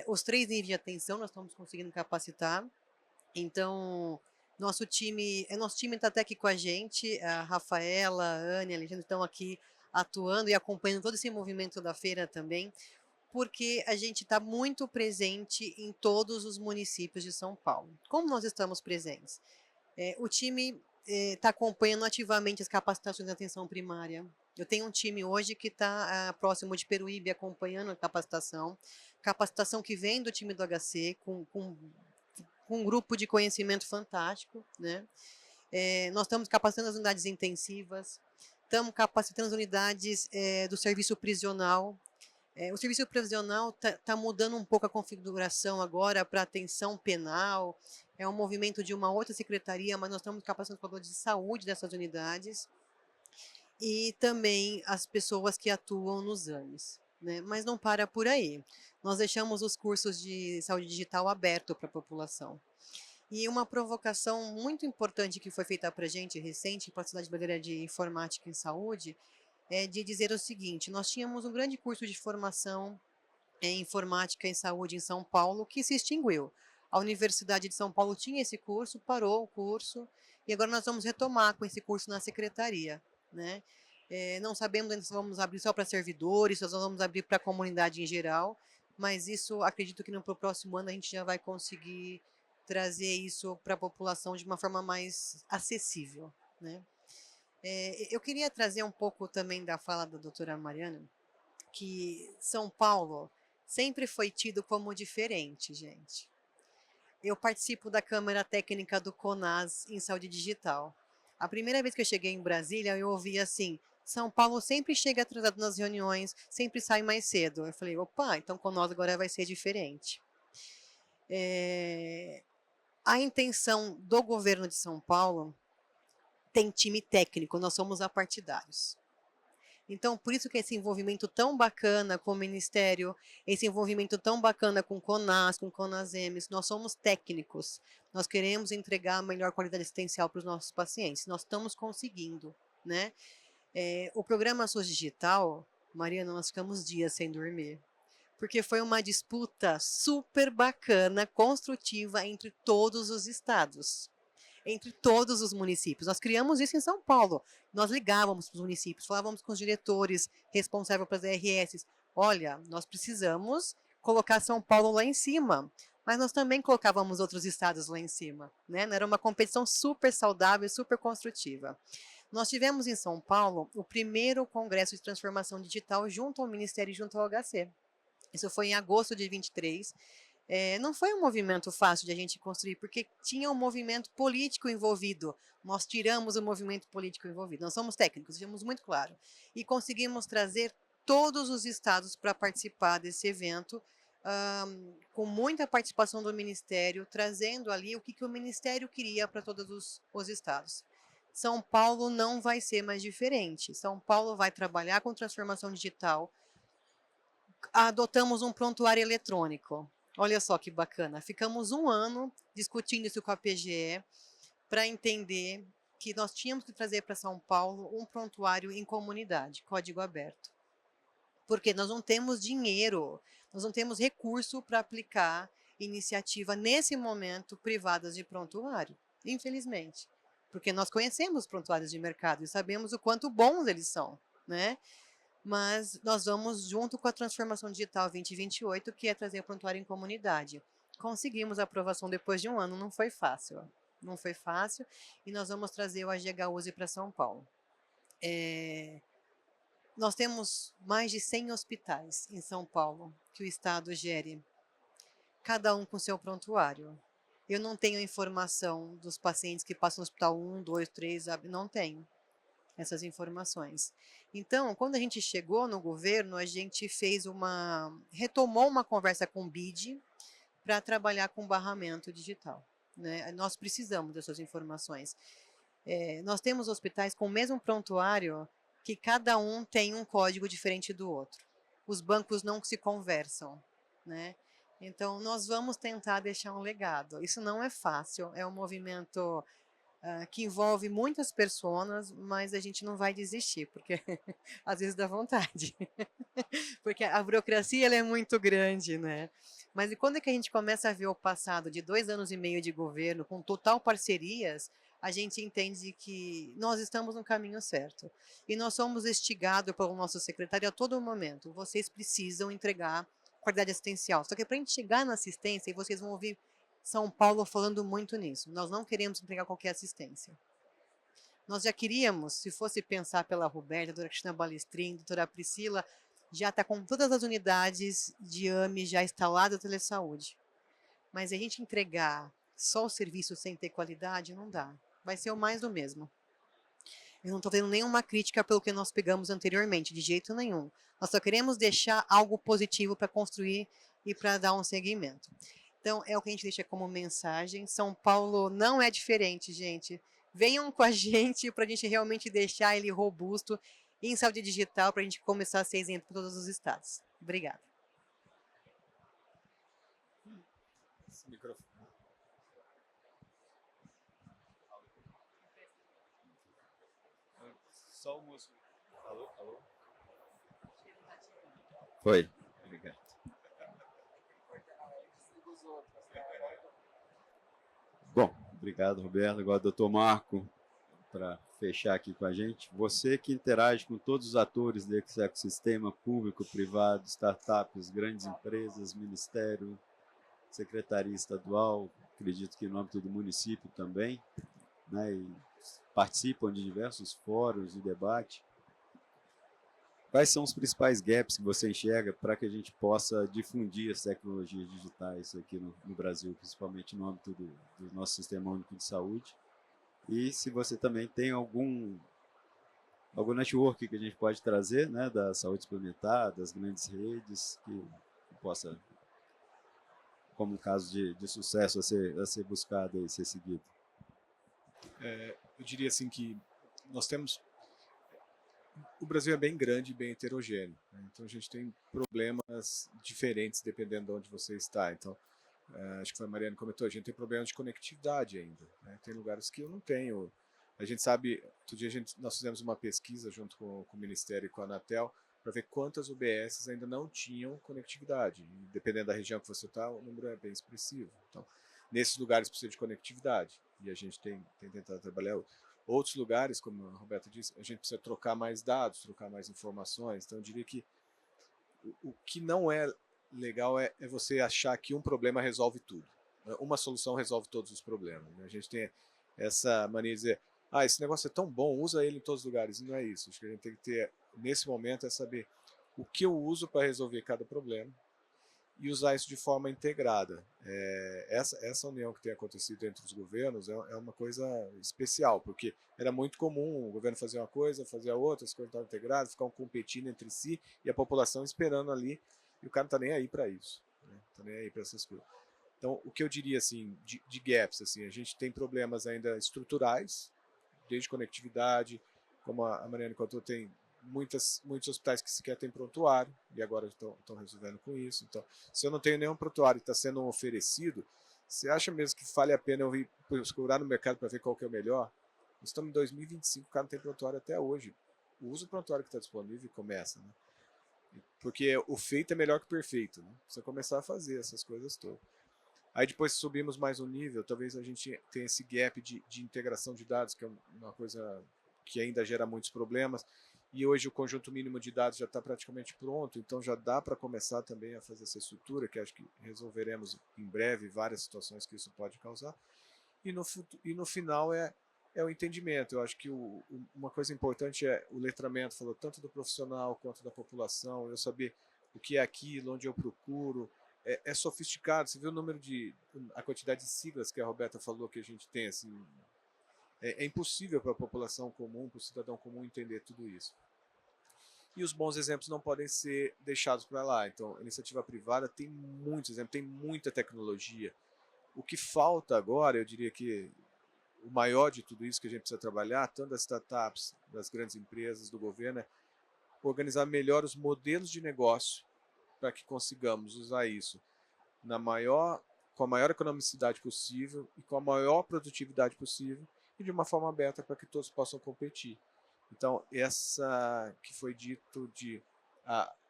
Os 3 níveis de atenção, nós estamos conseguindo capacitar. Então, nosso time está até aqui com a gente, a Rafaela, a Anne, a Alexandre estão aqui atuando e acompanhando todo esse movimento da feira também, porque a gente está muito presente em todos os municípios de São Paulo. Como nós estamos presentes? O time está acompanhando ativamente as capacitações da atenção primária. Eu tenho um time hoje que está próximo de Peruíbe acompanhando a capacitação que vem do time do HC, com um grupo de conhecimento fantástico, né? Nós estamos capacitando as unidades intensivas, estamos capacitando as unidades do serviço prisional. O serviço prisional está mudando um pouco a configuração agora para atenção penal, é um movimento de uma outra secretaria, mas nós estamos capacitando os provedores de saúde dessas unidades e também as pessoas que atuam nos AMES, né? Mas não para por aí. Nós deixamos os cursos de saúde digital abertos para a população. E uma provocação muito importante que foi feita para a gente recente, para a Sociedade Brasileira de Informática em Saúde, é de dizer o seguinte: nós tínhamos um grande curso de formação em informática em saúde em São Paulo que se extinguiu. A Universidade de São Paulo tinha esse curso, parou o curso, e agora nós vamos retomar com esse curso na secretaria, né? Não sabemos ainda se vamos abrir só para servidores, se nós vamos abrir para a comunidade em geral, mas isso, acredito que no próximo ano a gente já vai conseguir trazer isso para a população de uma forma mais acessível, né? Eu queria trazer um pouco também da fala da doutora Mariana, que São Paulo sempre foi tido como diferente, gente. Eu participo da Câmara Técnica do CONAS em Saúde Digital. A primeira vez que eu cheguei em Brasília, eu ouvi assim: São Paulo sempre chega atrasado nas reuniões, sempre sai mais cedo. Eu falei: opa, então com nós agora vai ser diferente. A intenção do governo de São Paulo tem time técnico, nós somos apartidários. Então, por isso que esse envolvimento tão bacana com o Ministério, esse envolvimento tão bacana com o CONAS, com o CONASEMES, nós somos técnicos, nós queremos entregar a melhor qualidade assistencial para os nossos pacientes, nós estamos conseguindo, né? O programa SUS Digital, Mariana, nós ficamos dias sem dormir, porque foi uma disputa super bacana, construtiva entre todos os estados, entre todos os municípios. Nós criamos isso em São Paulo. Nós ligávamos para os municípios, falávamos com os diretores responsáveis pelas DRS. Olha, nós precisamos colocar São Paulo lá em cima. Mas nós também colocávamos outros estados lá em cima, né? Era uma competição super saudável, super construtiva. Nós tivemos em São Paulo o primeiro congresso de transformação digital junto ao Ministério e junto ao HC. Isso foi em agosto de 23. Não foi um movimento fácil de a gente construir, porque tinha um movimento político envolvido. Nós tiramos o movimento político envolvido. Nós somos técnicos, deixamos muito claro. E conseguimos trazer todos os estados para participar desse evento, com muita participação do Ministério, trazendo ali o que o Ministério queria para todos os estados. São Paulo não vai ser mais diferente. São Paulo vai trabalhar com transformação digital. Adotamos um prontuário eletrônico. Olha só que bacana. Ficamos um ano discutindo isso com a PGE para entender que nós tínhamos que trazer para São Paulo um prontuário em comunidade, código aberto. Porque nós não temos dinheiro, nós não temos recurso para aplicar iniciativa nesse momento privadas de prontuário, infelizmente. Porque nós conhecemos prontuários de mercado e sabemos o quanto bons eles são, né? Mas nós vamos junto com a Transformação Digital 2028, que é trazer o prontuário em comunidade. Conseguimos a aprovação depois de um ano, não foi fácil. Não foi fácil, e nós vamos trazer o AGHUSE para São Paulo. Nós temos mais de 100 hospitais em São Paulo que o Estado gere, cada um com seu prontuário. Eu não tenho informação dos pacientes que passam no hospital 1, 2, 3, não tenho essas informações. Então, quando a gente chegou no governo, a gente retomou uma conversa com o BID para trabalhar com barramento digital, né? Nós precisamos dessas informações. Nós temos hospitais com o mesmo prontuário que cada um tem um código diferente do outro. Os bancos não se conversam, né? Então, nós vamos tentar deixar um legado. Isso não é fácil, é um movimento que envolve muitas pessoas, mas a gente não vai desistir, porque às vezes dá vontade. Porque a burocracia ela é muito grande, né? Mas e quando é que a gente começa a ver o passado de 2 anos e meio de governo, com total parcerias, a gente entende que nós estamos no caminho certo. E nós somos instigados pelo nosso secretário a todo momento. Vocês precisam entregar qualidade assistencial. Só que para a gente chegar na assistência, e vocês vão ouvir São Paulo falando muito nisso, nós não queremos entregar qualquer assistência. Nós já queríamos, se fosse pensar pela Roberta, a doutora Cristina Balestrin, a doutora Priscila, já está com todas as unidades de AME já instalada a telesaúde. Mas a gente entregar só o serviço sem ter qualidade, não dá. Vai ser o mais do mesmo. Eu não estou tendo nenhuma crítica pelo que nós pegamos anteriormente, de jeito nenhum. Nós só queremos deixar algo positivo para construir e para dar um segmento. Então, é o que a gente deixa como mensagem. São Paulo não é diferente, gente. Venham com a gente para a gente realmente deixar ele robusto em saúde digital, para a gente começar a ser exemplo para todos os estados. Obrigada. Esse microfone. Só o moço. Alô? Alô? Foi. Obrigado. Bom, obrigado, Roberto. Agora, doutor Marco, para fechar aqui com a gente. Você que interage com todos os atores desse ecossistema público, privado, startups, grandes empresas, ministério, secretaria estadual, acredito que no âmbito do município também, né, e participam de diversos fóruns de debate. Quais são os principais gaps que você enxerga para que a gente possa difundir as tecnologias digitais aqui no Brasil, principalmente no âmbito do nosso Sistema Único de Saúde? E se você também tem algum network que a gente pode trazer, né, da saúde suplementar, das grandes redes, que possa, como caso de sucesso a ser buscado e ser seguido. Eu diria assim que nós temos... O Brasil é bem grande e bem heterogêneo, né? Então a gente tem problemas diferentes dependendo de onde você está. Então, acho que foi a Mariana que comentou, a gente tem problemas de conectividade ainda, né? Tem lugares que eu não tenho. A gente sabe, outro dia nós fizemos uma pesquisa junto com o Ministério e com a Anatel para ver quantas UBSs ainda não tinham conectividade. E, dependendo da região que você está, o número é bem expressivo. Então, nesses lugares precisa de conectividade e a gente tem tentado trabalhar. Outros lugares, como a Roberta disse, a gente precisa trocar mais dados, trocar mais informações. Então, eu diria que o que não é legal é você achar que um problema resolve tudo. Uma solução resolve todos os problemas. A gente tem essa mania de dizer, esse negócio é tão bom, usa ele em todos os lugares. E não é isso. Acho que a gente tem que ter, nesse momento, é saber o que eu uso para resolver cada problema e usar isso de forma integrada. Essa união que tem acontecido entre os governos é uma coisa especial, porque era muito comum o governo fazer uma coisa, fazer a outra, as coisas estavam integradas, ficavam competindo entre si e a população esperando ali, e o cara não está nem aí para isso, né? Está nem aí para essas coisas. Então, o que eu diria assim, de gaps, assim, a gente tem problemas ainda estruturais, desde conectividade, como a Mariana contou, tem muitos hospitais que sequer têm prontuário, e agora estão resolvendo com isso. Então, se eu não tenho nenhum prontuário e está sendo oferecido, você acha mesmo que vale a pena eu ir procurar no mercado para ver qual que é o melhor? Nós estamos em 2025, o cara não tem prontuário até hoje. Usa o prontuário que está disponível e começa, né? Porque o feito é melhor que o perfeito, né? Precisa começar a fazer essas coisas todas. Aí depois subimos mais um nível, talvez a gente tenha esse gap de integração de dados, que é uma coisa que ainda gera muitos problemas, e hoje o conjunto mínimo de dados já está praticamente pronto, então já dá para começar também a fazer essa estrutura, que acho que resolveremos em breve várias situações que isso pode causar, e no final é o entendimento. Eu acho que uma coisa importante é o letramento, falou tanto do profissional quanto da população, eu saber o que é aquilo, onde eu procuro, é sofisticado. Você viu a quantidade de siglas que a Roberta falou que a gente tem, assim, é impossível para a população comum, para o cidadão comum entender tudo isso. E os bons exemplos não podem ser deixados para lá. Então, a iniciativa privada tem muitos exemplos, tem muita tecnologia. O que falta agora, eu diria que o maior de tudo isso que a gente precisa trabalhar, tanto das startups, das grandes empresas, do governo, é organizar melhor os modelos de negócio para que consigamos usar isso com a maior economicidade possível e com a maior produtividade possível e de uma forma aberta para que todos possam competir. Então, essa que foi dito de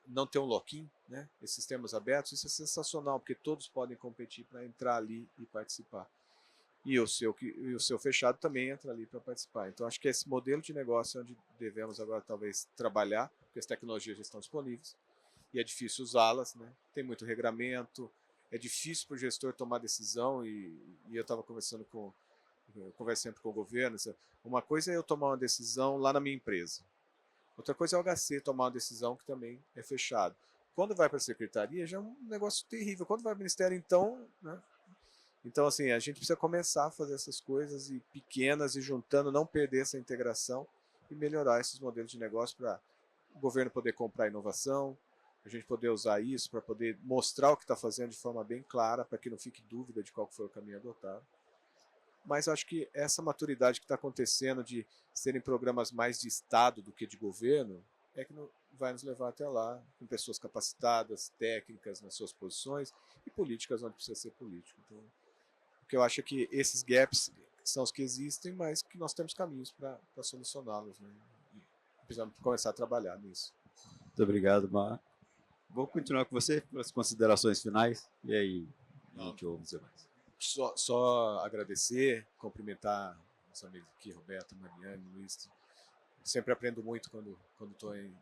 não ter um lock-in, né, esses sistemas abertos, isso é sensacional, porque todos podem competir para entrar ali e participar. E o seu fechado também entra ali para participar. Então, acho que esse modelo de negócio é onde devemos agora talvez trabalhar, porque as tecnologias já estão disponíveis e é difícil usá-las, né? Tem muito regramento, é difícil para o gestor tomar decisão e eu estava eu converso sempre com o governo. Uma coisa é eu tomar uma decisão lá na minha empresa, outra coisa é o HC tomar uma decisão que também é fechado. Quando vai para a secretaria já é um negócio terrível. Quando vai para o ministério, então, né? Então, assim, a gente precisa começar a fazer essas coisas e pequenas e juntando, não perder essa integração e melhorar esses modelos de negócio para o governo poder comprar inovação, a gente poder usar isso para poder mostrar o que está fazendo de forma bem clara, para que não fique dúvida de qual foi o caminho adotado. Mas acho que essa maturidade que está acontecendo de serem programas mais de Estado do que de governo é que vai nos levar até lá, com pessoas capacitadas, técnicas nas suas posições e políticas onde precisa ser político. Então, o que eu acho é que esses gaps são os que existem, mas que nós temos caminhos para solucioná-los, né? E precisamos começar a trabalhar nisso. Muito obrigado, Mar. Vou continuar com você para as considerações finais, e aí a gente ouve dizer mais. Só agradecer, cumprimentar meus amigos aqui, Roberto, Mariane, Luiz. Sempre aprendo muito quando estou em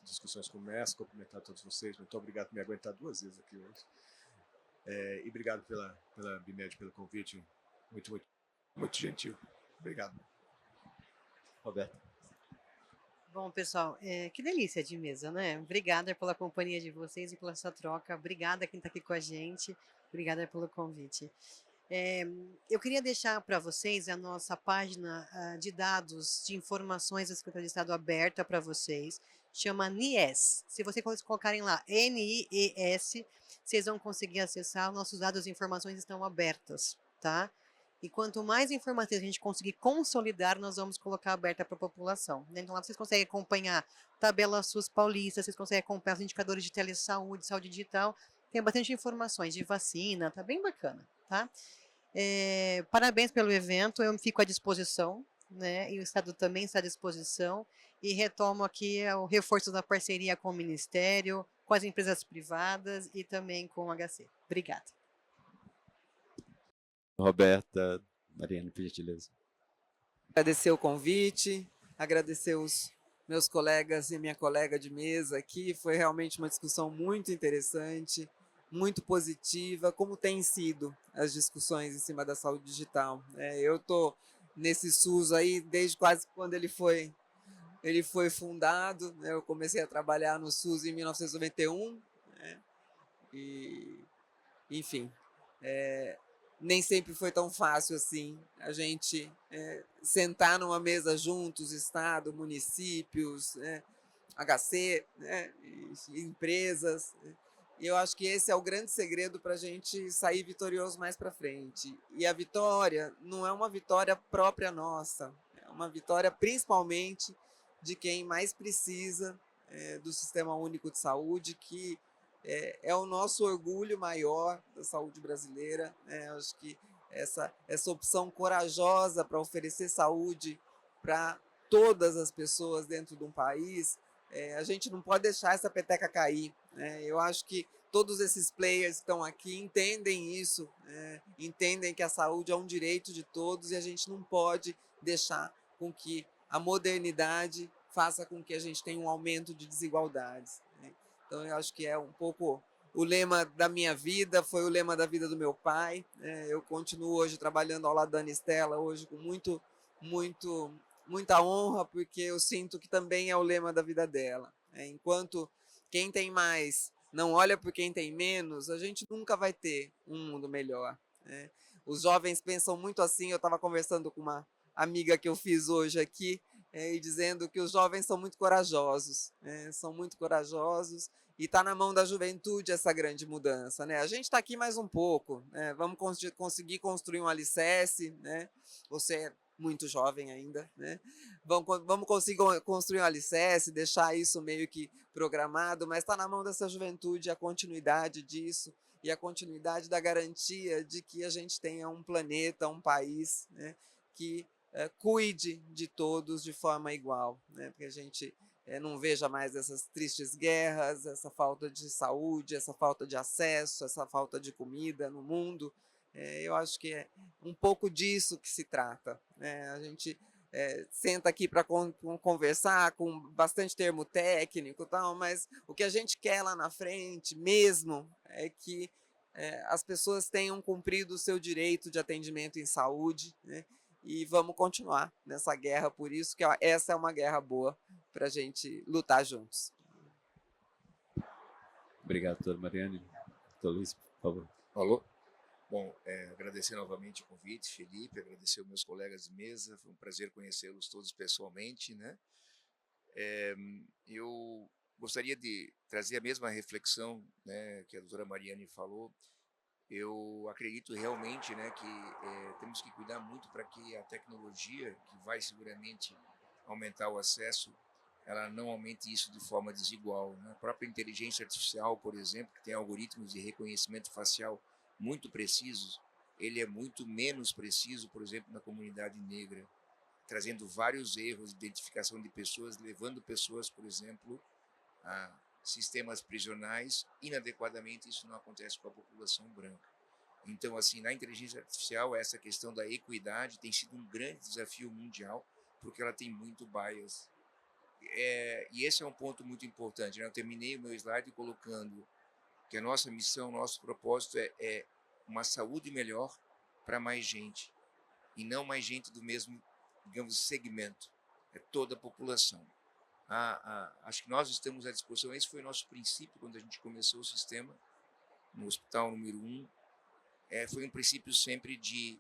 discussões como essa. Cumprimentar todos vocês. Muito obrigado por me aguentar 2 vezes aqui hoje. E obrigado pela BIMED, pelo convite. Muito, muito, muito gentil. Obrigado. Roberto. Bom, pessoal, que delícia de mesa, né? Obrigada pela companhia de vocês e pela essa troca. Obrigada quem está aqui com a gente. Obrigada pelo convite. Eu queria deixar para vocês a nossa página de dados de informações da Secretaria de Estado aberta para vocês. Chama NIES. Se vocês colocarem lá NIES, vocês vão conseguir acessar. Nossos dados e informações estão abertas, tá? E quanto mais informações a gente conseguir consolidar, nós vamos colocar aberta para a população. Então lá vocês conseguem acompanhar tabela SUS paulista, vocês conseguem acompanhar os indicadores de telesaúde, saúde digital. Tem bastante informações de vacina, tá bem bacana, tá? Parabéns pelo evento, eu fico à disposição, né? E o Estado também está à disposição. E retomo aqui o reforço da parceria com o Ministério, com as empresas privadas e também com o HC. Obrigada. Roberta, Mariana, por gentileza. Agradecer o convite, agradecer os meus colegas e minha colega de mesa aqui. Foi realmente uma discussão muito interessante, muito positiva, como tem sido as discussões em cima da saúde digital. Eu estou nesse SUS aí desde quase quando ele foi fundado, né? Eu comecei a trabalhar no SUS em 1991, né? E, enfim, nem sempre foi tão fácil assim a gente sentar numa mesa juntos, Estado, municípios, HC, né, e empresas. E eu acho que esse é o grande segredo para a gente sair vitorioso mais para frente. E a vitória não é uma vitória própria nossa, é uma vitória principalmente de quem mais precisa do Sistema Único de Saúde, que é o nosso orgulho maior da saúde brasileira. Acho que essa opção corajosa para oferecer saúde para todas as pessoas dentro de um país, a gente não pode deixar essa peteca cair. Eu acho que todos esses players que estão aqui entendem isso, entendem que a saúde é um direito de todos e a gente não pode deixar com que a modernidade faça com que a gente tenha um aumento de desigualdades. Então, eu acho que é um pouco o lema da minha vida, foi o lema da vida do meu pai. Eu continuo hoje trabalhando ao lado da Ana Estela, hoje com muita honra, porque eu sinto que também é o lema da vida dela. Enquanto quem tem mais não olha por quem tem menos, a gente nunca vai ter um mundo melhor. Os jovens pensam muito assim. Eu estava conversando com uma amiga que eu fiz hoje aqui, e dizendo que os jovens são muito corajosos, e está na mão da juventude essa grande mudança. A gente está aqui mais um pouco, vamos conseguir construir um alicerce, você é muito jovem ainda, vamos conseguir construir um alicerce, deixar isso meio que programado, mas está na mão dessa juventude a continuidade disso e a continuidade da garantia de que a gente tenha um planeta, um país, que cuide de todos de forma igual, porque a gente não veja mais essas tristes guerras, essa falta de saúde, essa falta de acesso, essa falta de comida no mundo. Eu acho que é um pouco disso que se trata. A gente senta aqui para conversar com bastante termo técnico e tal, mas o que a gente quer lá na frente mesmo é que as pessoas tenham cumprido o seu direito de atendimento em saúde, e vamos continuar nessa guerra, por isso que essa é uma guerra boa para a gente lutar juntos. Obrigado, doutora Mariane. Doutor Luiz, por favor. Alô? Bom, agradecer novamente o convite, Felipe, agradecer aos meus colegas de mesa, foi um prazer conhecê-los todos pessoalmente, eu gostaria de trazer a mesma reflexão, que a doutora Mariane falou. Eu acredito realmente, que temos que cuidar muito para que a tecnologia, que vai seguramente aumentar o acesso, ela não aumente isso de forma desigual. A própria inteligência artificial, por exemplo, que tem algoritmos de reconhecimento facial muito precisos, ele é muito menos preciso, por exemplo, na comunidade negra, trazendo vários erros de identificação de pessoas, levando pessoas, por exemplo, a sistemas prisionais. Inadequadamente, isso não acontece com a população branca. Então, assim, na inteligência artificial, essa questão da equidade tem sido um grande desafio mundial, porque ela tem muito bias. E esse é um ponto muito importante. Eu terminei o meu slide colocando que a nossa missão, nosso propósito é uma saúde melhor para mais gente, e não mais gente do mesmo, digamos, segmento, é toda a população. Acho que nós estamos à disposição. Esse foi o nosso princípio quando a gente começou o sistema, no hospital número 1. Foi um princípio sempre de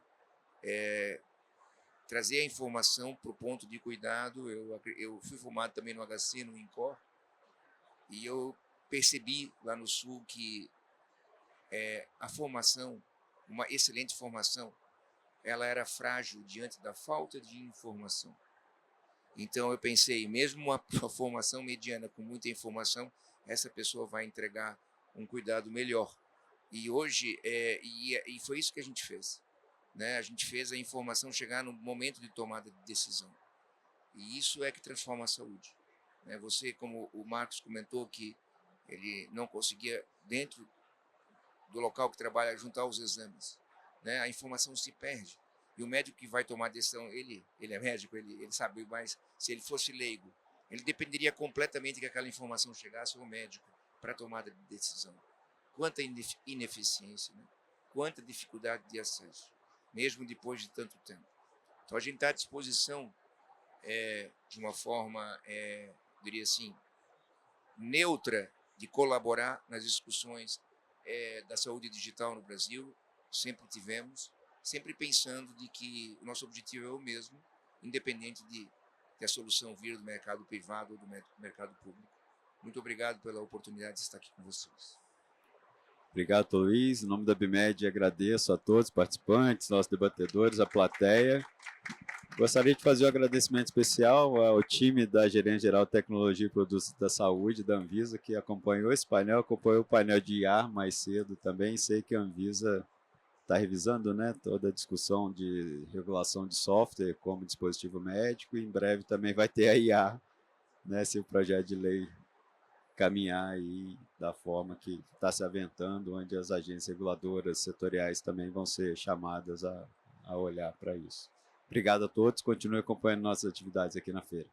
trazer a informação para o ponto de cuidado. Eu fui formado também no HC, no INCOR, e eu percebi lá no Sul que a formação, uma excelente formação, ela era frágil diante da falta de informação. Então eu pensei, mesmo uma formação mediana com muita informação, essa pessoa vai entregar um cuidado melhor. E hoje, e foi isso que a gente fez. A gente fez a informação chegar no momento de tomada de decisão. E isso é que transforma a saúde. Você, como o Marcos comentou, que ele não conseguia, dentro do local que trabalha, juntar os exames. A informação se perde. E o médico que vai tomar a decisão, ele é médico, ele sabe, mas se ele fosse leigo, ele dependeria completamente que aquela informação chegasse ao médico para a tomada de decisão. Quanta ineficiência, quanta dificuldade de acesso, mesmo depois de tanto tempo. Então a gente está à disposição de uma forma, diria assim, neutra, de colaborar nas discussões da saúde digital no Brasil. Sempre tivemos, sempre pensando de que o nosso objetivo é o mesmo, independente de a solução vir do mercado privado ou do mercado público. Muito obrigado pela oportunidade de estar aqui com vocês. Obrigado, doutor Luiz. Em nome da BIMED, agradeço a todos os participantes, nossos debatedores, a plateia. Gostaria de fazer um agradecimento especial ao time da Gerência Geral de Tecnologia e Produtos da Saúde, da Anvisa, que acompanhou esse painel, acompanhou o painel de IA mais cedo também. Sei que a Anvisa está revisando, né, toda a discussão de regulação de software como dispositivo médico, e em breve também vai ter a IA, né, se o projeto de lei caminhar aí da forma que está se aventando, onde as agências reguladoras setoriais também vão ser chamadas a olhar para isso. Obrigado a todos, continue acompanhando nossas atividades aqui na feira.